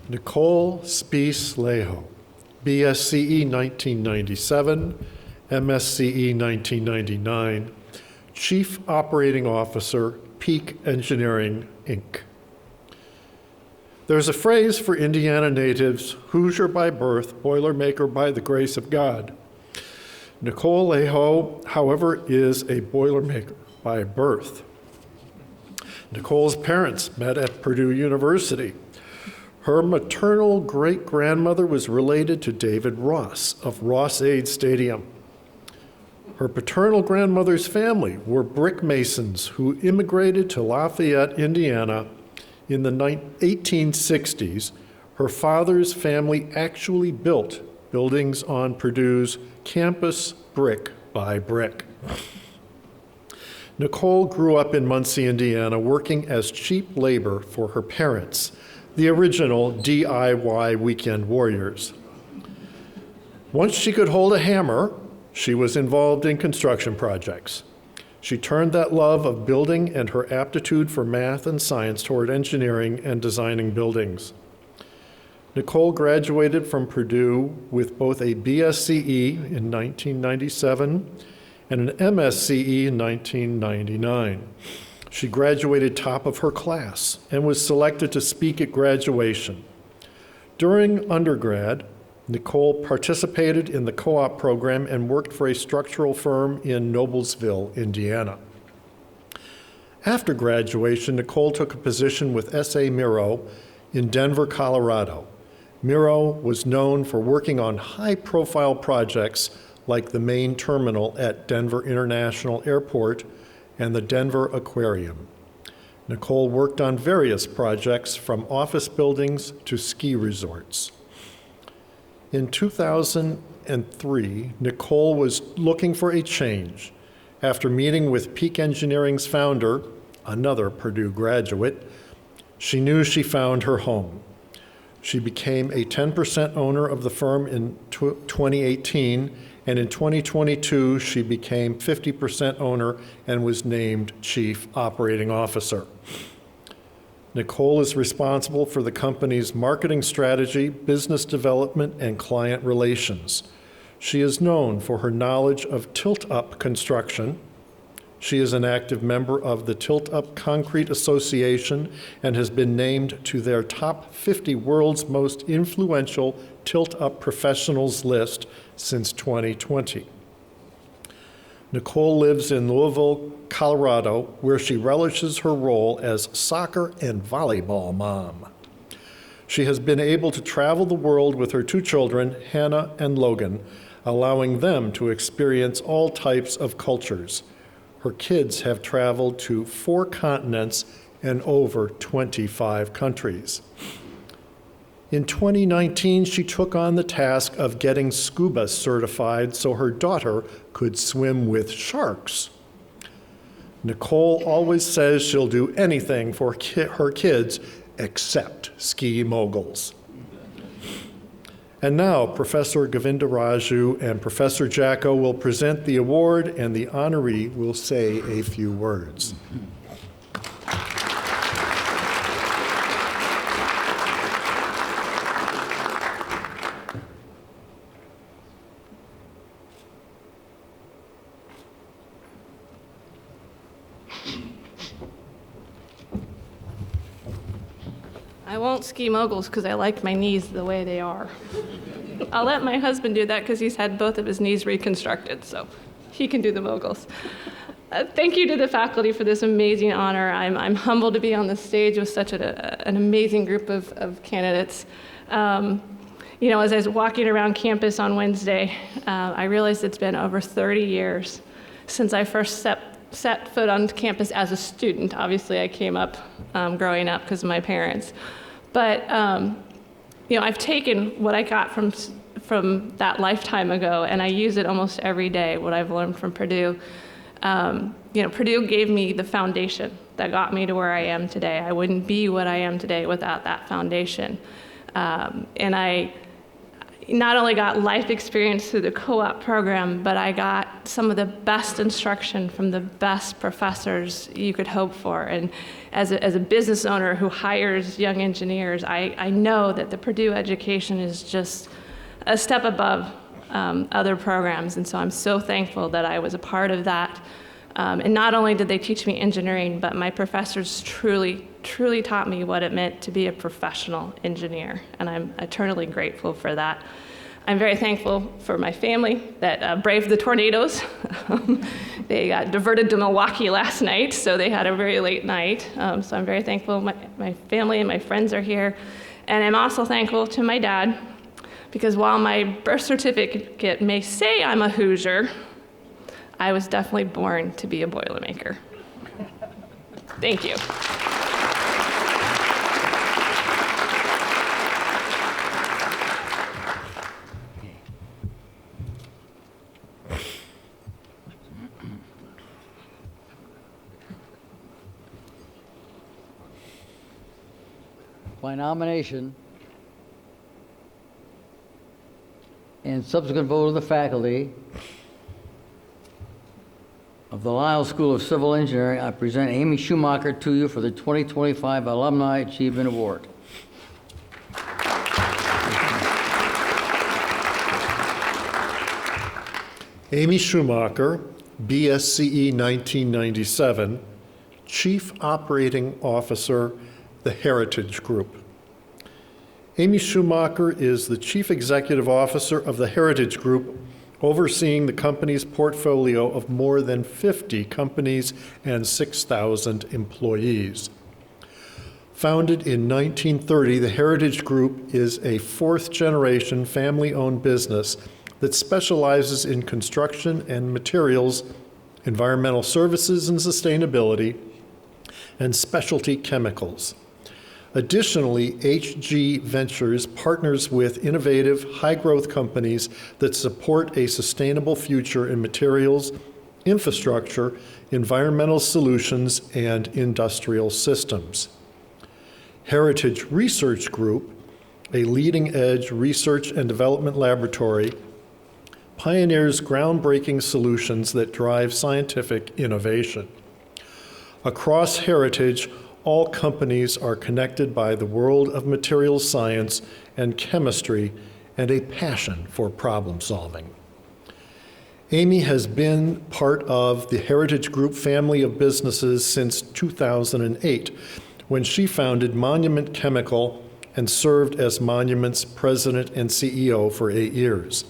Nicole Spees Leho, BSCE 1997, MSCE 1999, Chief Operating Officer, Peak Engineering, Inc. There's a phrase for Indiana natives, Hoosier by birth, Boilermaker by the grace of God. Nicole Leho, however, is a Boilermaker by birth. Nicole's parents met at Purdue University. Her maternal great-grandmother was related to David Ross of Ross-Ade Stadium. Her paternal grandmother's family were brick masons who immigrated to Lafayette, Indiana in the 1860s. Her father's family actually built buildings on Purdue's campus brick by brick. Nicole grew up in Muncie, Indiana, working as cheap labor for her parents, the original DIY weekend warriors. Once she could hold a hammer, she was involved in construction projects. She turned that love of building and her aptitude for math and science toward engineering and designing buildings. Nicole graduated from Purdue with both a BSCE in 1997 and an MSCE in 1999. She graduated top of her class and was selected to speak at graduation. During undergrad, Nicole participated in the co-op program and worked for a structural firm in Noblesville, Indiana. After graduation, Nicole took a position with S.A. Miro In Denver, Colorado, Miro was known for working on high-profile projects like the main terminal at Denver International Airport and the Denver Aquarium. Nicole worked on various projects from office buildings to ski resorts. In 2003, Nicole was looking for a change. After meeting with Peak Engineering's founder, another Purdue graduate, she knew she found her home. She became a 10% owner of the firm in 2018, and in 2022, she became 50% owner and was named Chief Operating Officer. Nicole is responsible for the company's marketing strategy, business development, and client relations. She is known for her knowledge of tilt-up construction. She is an active member of the Tilt-Up Concrete Association and has been named to their top 50 world's most influential tilt-up professionals list since 2020. Nicole lives in Louisville, Colorado, where she relishes her role as soccer and volleyball mom. She has been able to travel the world with her 2 children, Hannah and Logan, allowing them to experience all types of cultures. Her kids have traveled to 4 continents and over 25 countries. In 2019, she took on the task of getting scuba certified so her daughter could swim with sharks. Nicole always says she'll do anything for her kids except ski moguls. And now, Professor Govindaraju and Professor Jacko will present the award, and the honoree will say a few words. I won't ski moguls because I like my knees the way they are. I'll let my husband do that because he's had both of his knees reconstructed, so he can do the moguls. Thank you to the faculty for this amazing honor. I'm humbled to be on the stage with such an amazing group of candidates. You know, as I was walking around campus on Wednesday, I realized it's been over 30 years since I first set foot on campus as a student. Obviously, I came up growing up because of my parents. But you know, I've taken what I got from that lifetime ago, and I use it almost every day, what I've learned from Purdue. You know, Purdue gave me the foundation that got me to where I am today. I wouldn't be what I am today without that foundation. And I not only got life experience through the co-op program, but I got some of the best instruction from the best professors you could hope for. And as a business owner who hires young engineers, I know that the Purdue education is just a step above other programs. And so I'm so thankful that I was a part of that. And not only did they teach me engineering, but my professors truly taught me what it meant to be a professional engineer, and I'm eternally grateful for that. I'm very thankful for my family that braved the tornadoes. They got diverted to Milwaukee last night, so they had a very late night. So I'm very thankful my family and my friends are here. And I'm also thankful to my dad, because while my birth certificate may say I'm a Hoosier, I was definitely born to be a Boilermaker. Thank you. By nomination and subsequent vote of the faculty of the Lyles School of Civil Engineering, I present Amy Schumacher to you for the 2025 Alumni Achievement Award. Amy Schumacher, BSCE 1997, Chief Operating Officer, the Heritage Group. Amy Schumacher is the Chief Executive Officer of the Heritage Group, overseeing the company's portfolio of more than 50 companies and 6,000 employees. Founded in 1930, the Heritage Group is a fourth-generation family-owned business that specializes in construction and materials, environmental services and sustainability, and specialty chemicals. Additionally, HG Ventures partners with innovative, high-growth companies that support a sustainable future in materials, infrastructure, environmental solutions, and industrial systems. Heritage Research Group, a leading-edge research and development laboratory, pioneers groundbreaking solutions that drive scientific innovation. Across Heritage, all companies are connected by the world of materials science and chemistry and a passion for problem solving. Amy has been part of the Heritage Group family of businesses since 2008, when she founded Monument Chemical and served as Monument's president and CEO for 8 years.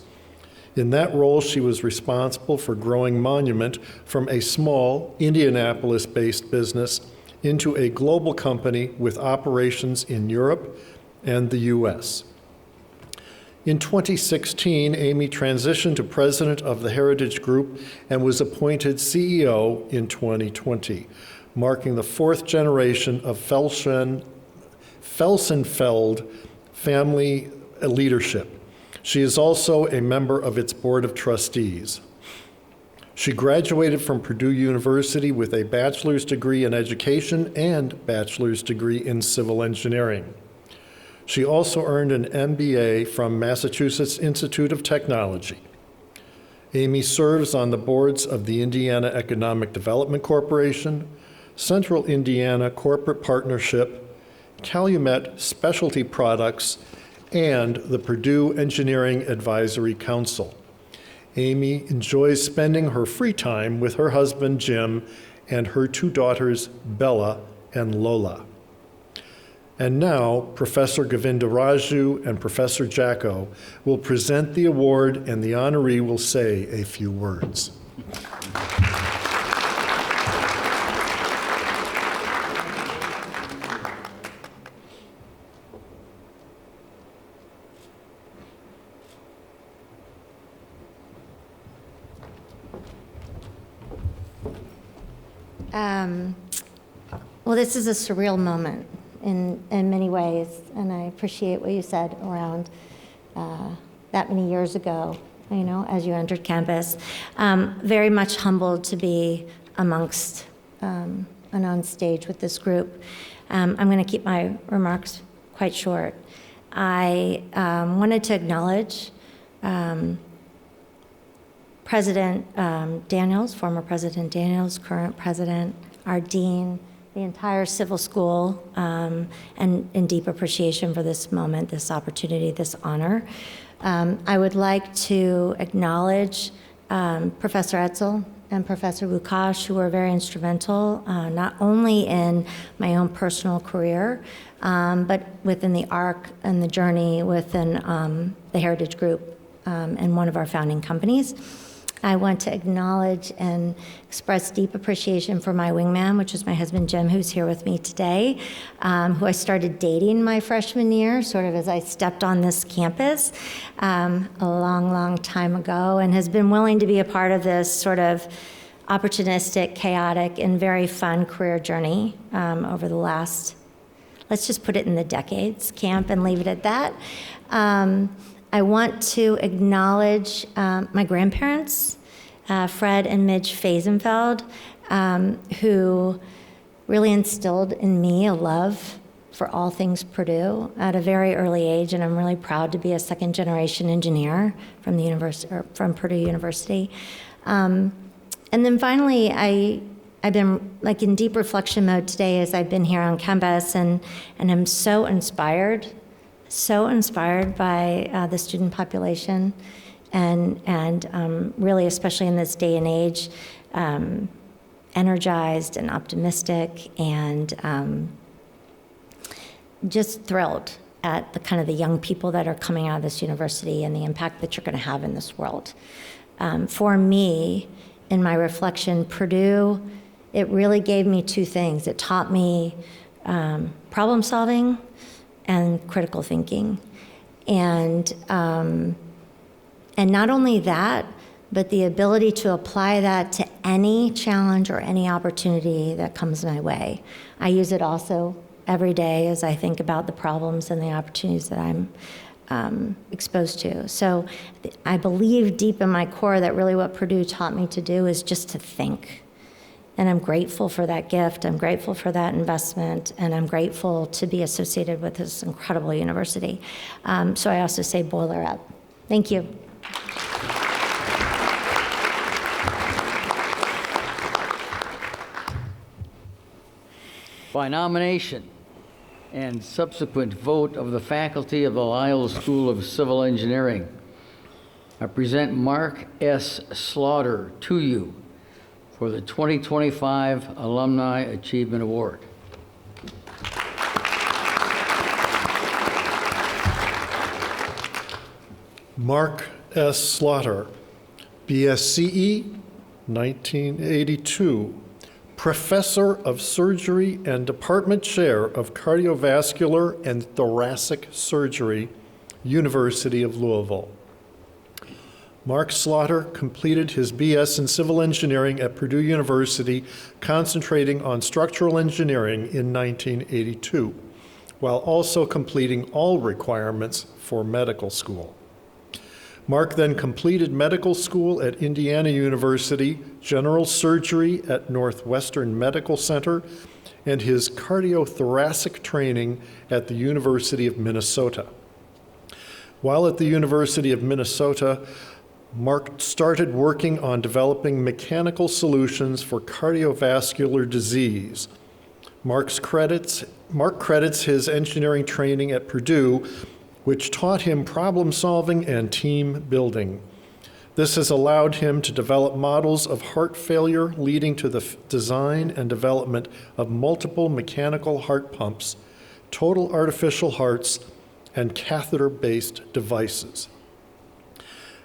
In that role, she was responsible for growing Monument from a small Indianapolis-based business into a global company with operations in Europe and the US. In 2016, Amy transitioned to president of the Heritage Group and was appointed CEO in 2020, marking the fourth generation of Felsenfeld family leadership. She is also a member of its board of trustees. She graduated from Purdue University with a bachelor's degree in education and bachelor's degree in civil engineering. She also earned an MBA from Massachusetts Institute of Technology. Amy serves on the boards of the Indiana Economic Development Corporation, Central Indiana Corporate Partnership, Calumet Specialty Products, and the Purdue Engineering Advisory Council. Amy enjoys spending her free time with her husband, Jim, and her 2 daughters, Bella and Lola. And now, Professor Govindaraju and Professor Jacko will present the award, and the honoree will say a few words. Well, this is a surreal moment in many ways, and I appreciate what you said around that many years ago, you know, as you entered campus. Very much humbled to be amongst and on stage with this group. I'm going to keep my remarks quite short. I wanted to acknowledge President Daniels, former President Daniels, current president, our dean, the entire civil school, and in deep appreciation for this moment, this opportunity, this honor. I would like to acknowledge Professor Etzel and Professor Lukash, who were very instrumental, not only in my own personal career, but within the arc and the journey within the Heritage Group and one of our founding companies. I want to acknowledge and express deep appreciation for my wingman, which is my husband, Jim, who's here with me today, who I started dating my freshman year, sort of as I stepped on this campus a long, long time ago, and has been willing to be a part of this sort of opportunistic, chaotic, and very fun career journey over the last, let's just put it in the decades, camp, and leave it at that. I want to acknowledge my grandparents, Fred and Midge Fazenfeld, who really instilled in me a love for all things Purdue at a very early age, and I'm really proud to be a second-generation engineer from the university, or from Purdue University. And then finally, I've been like in deep reflection mode today as I've been here on campus, and I'm so inspired by the student population, and really, especially in this day and age, energized and optimistic, and just thrilled at the kind of the young people that are coming out of this university and the impact that you're going to have in this world. For me, in my reflection, Purdue, it really gave me two things. It taught me problem solving and critical thinking. And not only that, but the ability to apply that to any challenge or any opportunity that comes my way. I use it also every day as I think about the problems and the opportunities that I'm exposed to. So I believe deep in my core that really what Purdue taught me to do is just to think. And I'm grateful for that gift. I'm grateful for that investment. And I'm grateful to be associated with this incredible university. So I also say boiler up. Thank you. By nomination and subsequent vote of the faculty of the Lyles School of Civil Engineering, I present Mark S. Slaughter to you for the 2025 Alumni Achievement Award. Mark S. Slaughter, BSCE, 1982, Professor of Surgery and Department Chair of Cardiovascular and Thoracic Surgery, University of Louisville. Mark Slaughter completed his BS in Civil Engineering at Purdue University, concentrating on structural engineering in 1982, while also completing all requirements for medical school. Mark then completed medical school at Indiana University, general surgery at Northwestern Medical Center, and his cardiothoracic training at the University of Minnesota. While at the University of Minnesota, Mark started working on developing mechanical solutions for cardiovascular disease. Mark credits his engineering training at Purdue, which taught him problem solving and team building. This has allowed him to develop models of heart failure, leading to the design and development of multiple mechanical heart pumps, total artificial hearts, and catheter-based devices.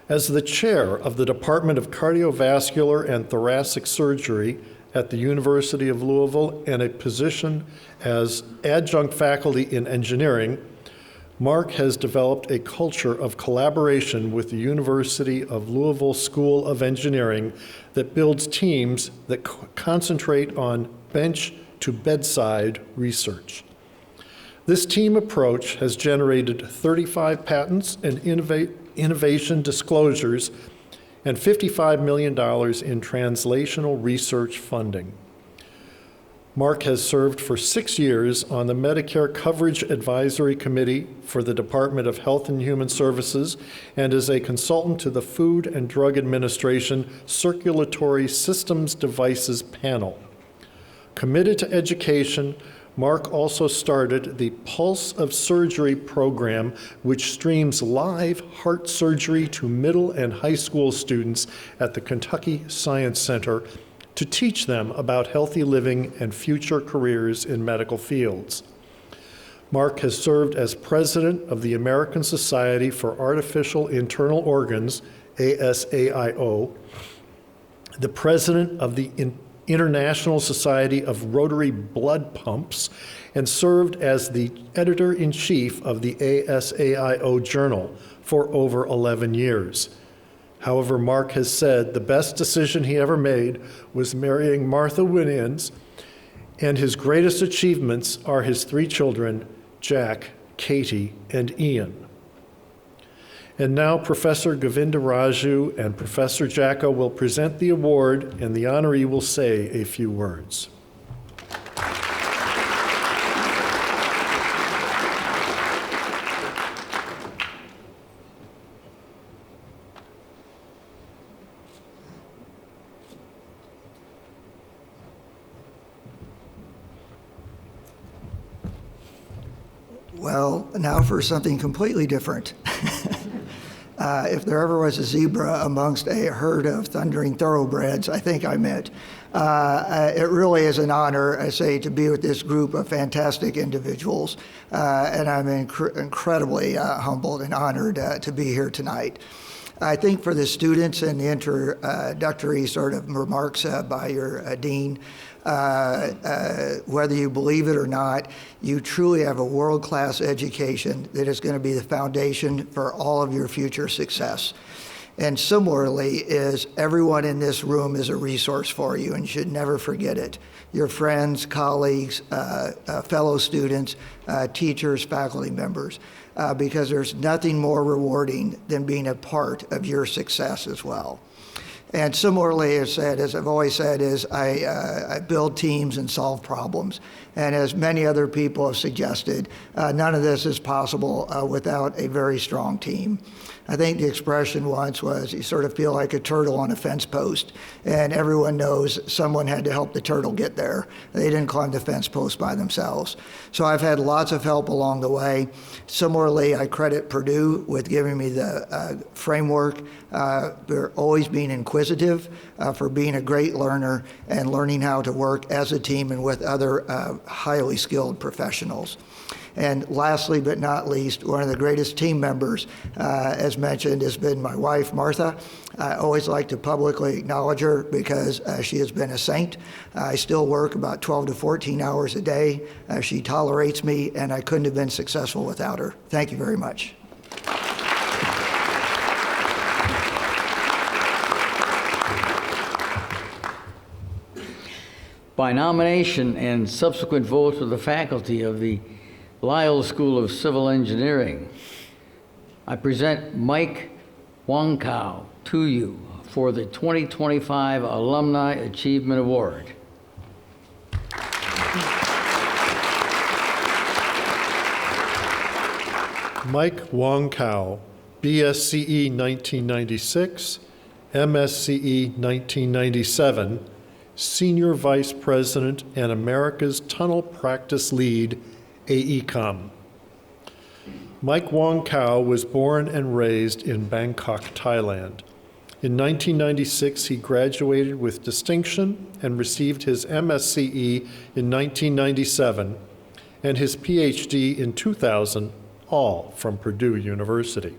As the chair of the Department of Cardiovascular and Thoracic Surgery at the University of Louisville and a position as adjunct faculty in engineering, Mark has developed a culture of collaboration with the University of Louisville School of Engineering that builds teams that concentrate on bench-to-bedside research. This team approach has generated 35 patents and innovation disclosures and $55 million in translational research funding. Mark has served for 6 years on the Medicare Coverage Advisory Committee for the Department of Health and Human Services and is a consultant to the Food and Drug Administration Circulatory Systems Devices Panel. Committed to education, Mark also started the Pulse of Surgery program, which streams live heart surgery to middle and high school students at the Kentucky Science Center to teach them about healthy living and future careers in medical fields. Mark has served as president of the American Society for Artificial Internal Organs, ASAIO, the president of the International Society of Rotary Blood Pumps, and served as the editor-in-chief of the ASAIO Journal for over 11 years. However, Mark has said the best decision he ever made was marrying Martha Winans, and his greatest achievements are his 3 children, Jack, Katie, and Ian. And now Professor Govinda Raju and Professor Jacko will present the award, and the honoree will say a few words. Well, now for something completely different. If there ever was a zebra amongst a herd of thundering thoroughbreds, I think I'm it. It really is an honor, I say, to be with this group of fantastic individuals, and I'm incredibly humbled and honored to be here tonight. I think for the students and the introductory sort of remarks by your dean, Whether you believe it or not, you truly have a world-class education that is going to be the foundation for all of your future success. And similarly, is everyone in this room is a resource for you, and you should never forget it. Your friends, colleagues, fellow students, teachers, faculty members, because there's nothing more rewarding than being a part of your success as well. And similarly, as I've always said, is I build teams and solve problems. And as many other people have suggested, none of this is possible without a very strong team. I think the expression once was, you sort of feel like a turtle on a fence post, and everyone knows someone had to help the turtle get there. They didn't climb the fence post by themselves. So I've had lots of help along the way. Similarly, I credit Purdue with giving me the framework. They're always being inquisitive, for being a great learner and learning how to work as a team and with other highly skilled professionals. And lastly, but not least, one of the greatest team members, as mentioned, has been my wife, Martha. I always like to publicly acknowledge her because she has been a saint. I still work about 12 to 14 hours a day. She tolerates me, and I couldn't have been successful without her. Thank you very much. By nomination and subsequent votes of the faculty of the Lyles School of Civil Engineering, I present Mike Wongkow to you for the 2025 Alumni Achievement Award. Mike Wongkow, BSCE 1996, MSCE 1997, Senior Vice President and America's Tunnel Practice Lead, AECOM. Mike Wongkow was born and raised in Bangkok, Thailand. In 1996, he graduated with distinction and received his MSCE in 1997 and his PhD in 2000, all from Purdue University.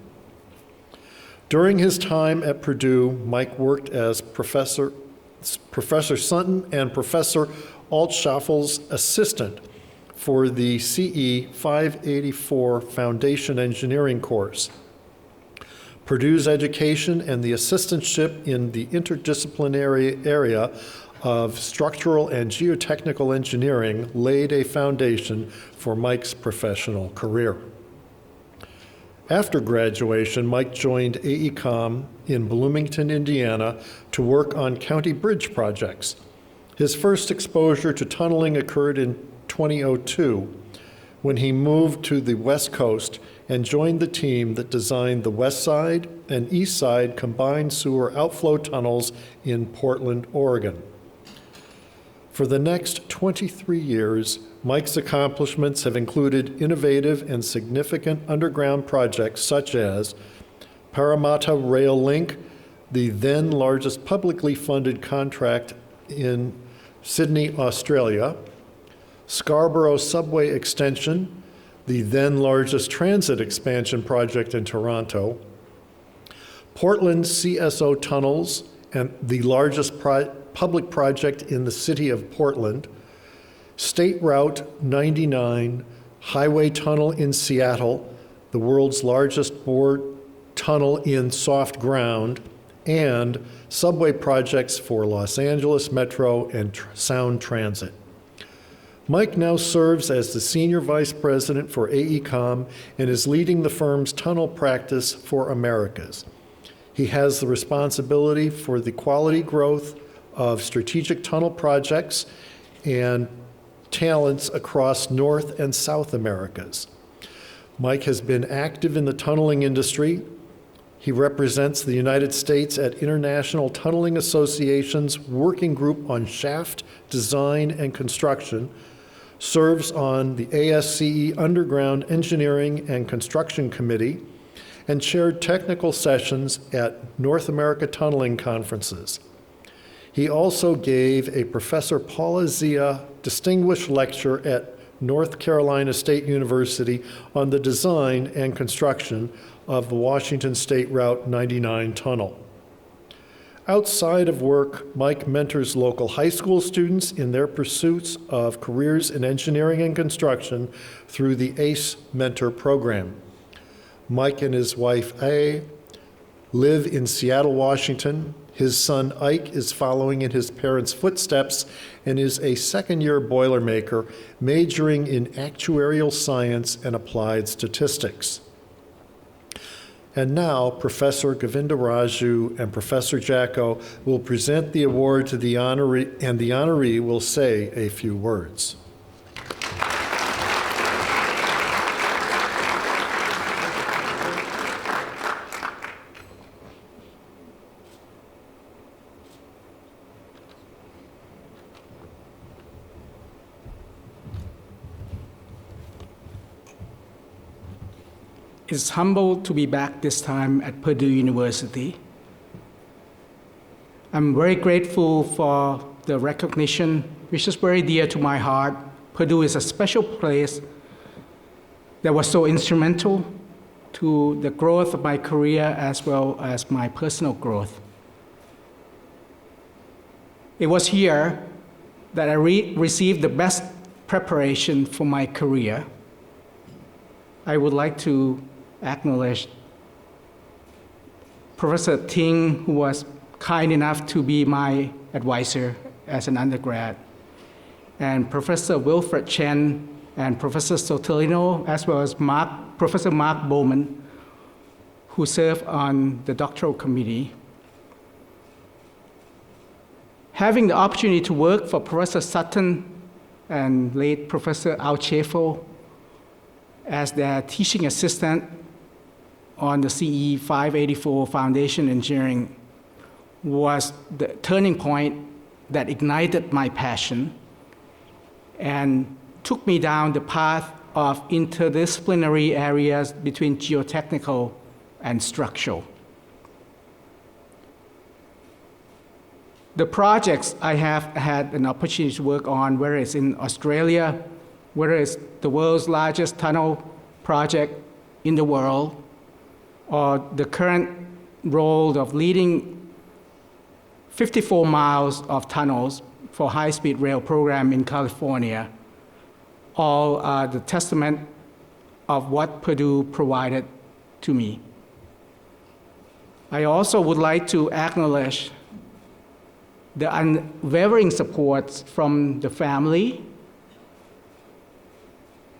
During his time at Purdue, Mike worked as Professor Sutton and Professor Altschaffel's assistant for the CE 584 Foundation Engineering course. Purdue's education and the assistantship in the interdisciplinary area of structural and geotechnical engineering laid a foundation for Mike's professional career. After graduation, Mike joined AECOM in Bloomington, Indiana, to work on county bridge projects. His first exposure to tunneling occurred in 2002, when he moved to the West Coast and joined the team that designed the West Side and East Side combined sewer outflow tunnels in Portland, Oregon. For the next 23 years, Mike's accomplishments have included innovative and significant underground projects such as Parramatta Rail Link, the then largest publicly funded contract in Sydney, Australia, Scarborough Subway Extension, the then largest transit expansion project in Toronto, Portland CSO Tunnels, and the largest public project in the city of Portland, State Route 99 Highway Tunnel in Seattle, the world's largest bored tunnel in soft ground, and subway projects for Los Angeles Metro and Sound Transit. Mike now serves as the Senior Vice President for AECOM and is leading the firm's tunnel practice for Americas. He has the responsibility for the quality growth of strategic tunnel projects and talents across North and South Americas. Mike has been active in the tunneling industry. He represents the United States at International Tunneling Association's Working Group on Shaft Design and Construction, serves on the ASCE Underground Engineering and Construction Committee, and chaired technical sessions at North America Tunneling conferences. He also gave a Professor Paula Zia Distinguished Lecture at North Carolina State University on the design and construction of the Washington State Route 99 tunnel. Outside of work, Mike mentors local high school students in their pursuits of careers in engineering and construction through the ACE Mentor Program. Mike and his wife, A, live in Seattle, Washington. His son, Ike, is following in his parents' footsteps and is a second-year Boilermaker, majoring in actuarial science and applied statistics. And now, Professor Govinda Raju and Professor Jacko will present the award to the honoree, and the honoree will say a few words. It's humble to be back this time at Purdue University. I'm very grateful for the recognition, which is very dear to my heart. Purdue is a special place that was so instrumental to the growth of my career as well as my personal growth. It was here that I received the best preparation for my career. I would like to acknowledge Professor Ting, who was kind enough to be my advisor as an undergrad, and Professor Wilfred Chen and Professor Sotilino, as well as Professor Mark Bowman, who served on the doctoral committee. Having the opportunity to work for Professor Sutton and late Professor Alchefo as their teaching assistant on the CE 584 Foundation Engineering was the turning point that ignited my passion and took me down the path of interdisciplinary areas between geotechnical and structural. The projects I have had an opportunity to work on, whether it's in Australia, whether it's the world's largest tunnel project in the world, or the current role of leading 54 miles of tunnels for high-speed rail program in California, all are the testament of what Purdue provided to me. I also would like to acknowledge the unwavering support from the family,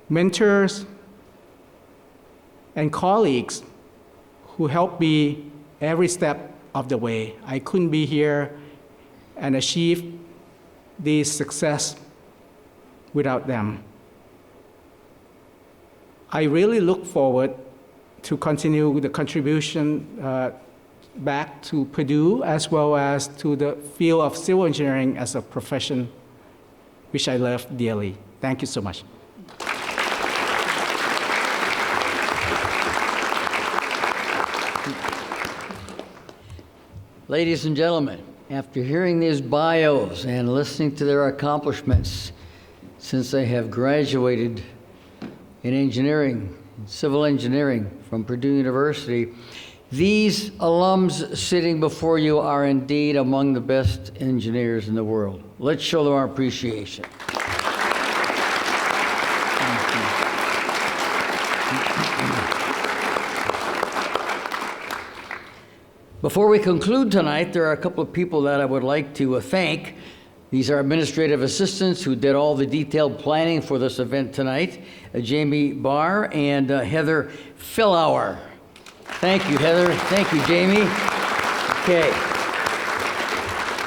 mentors, and colleagues who helped me every step of the way. I couldn't be here and achieve this success without them. I really look forward to continue the contribution back to Purdue, as well as to the field of civil engineering as a profession, which I love dearly. Thank you so much. Ladies and gentlemen, after hearing these bios and listening to their accomplishments since they have graduated in engineering, civil engineering from Purdue University, these alums sitting before you are indeed among the best engineers in the world. Let's show them our appreciation. Before we conclude tonight, there are a couple of people that I would like to thank. These are administrative assistants who did all the detailed planning for this event tonight, Jamie Barr and Heather Fillauer. Thank you, Heather. Thank you, Jamie. Okay.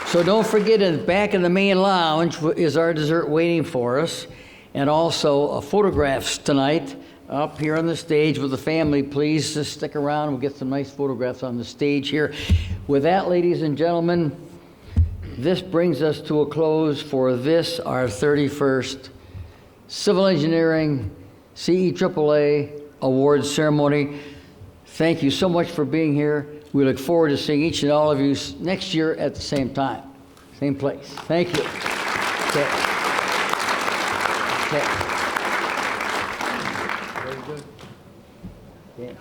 So don't forget, back in the main lounge is our dessert waiting for us, and also photographs tonight up here on the stage with the family. Please just stick around. We'll get some nice photographs on the stage here. With that, ladies and gentlemen, this brings us to a close for this, our 31st Civil Engineering CEAAA Awards Ceremony. Thank you so much for being here. We look forward to seeing each and all of you next year at the same time, same place. Thank you. Okay. Okay. Very good. Okay.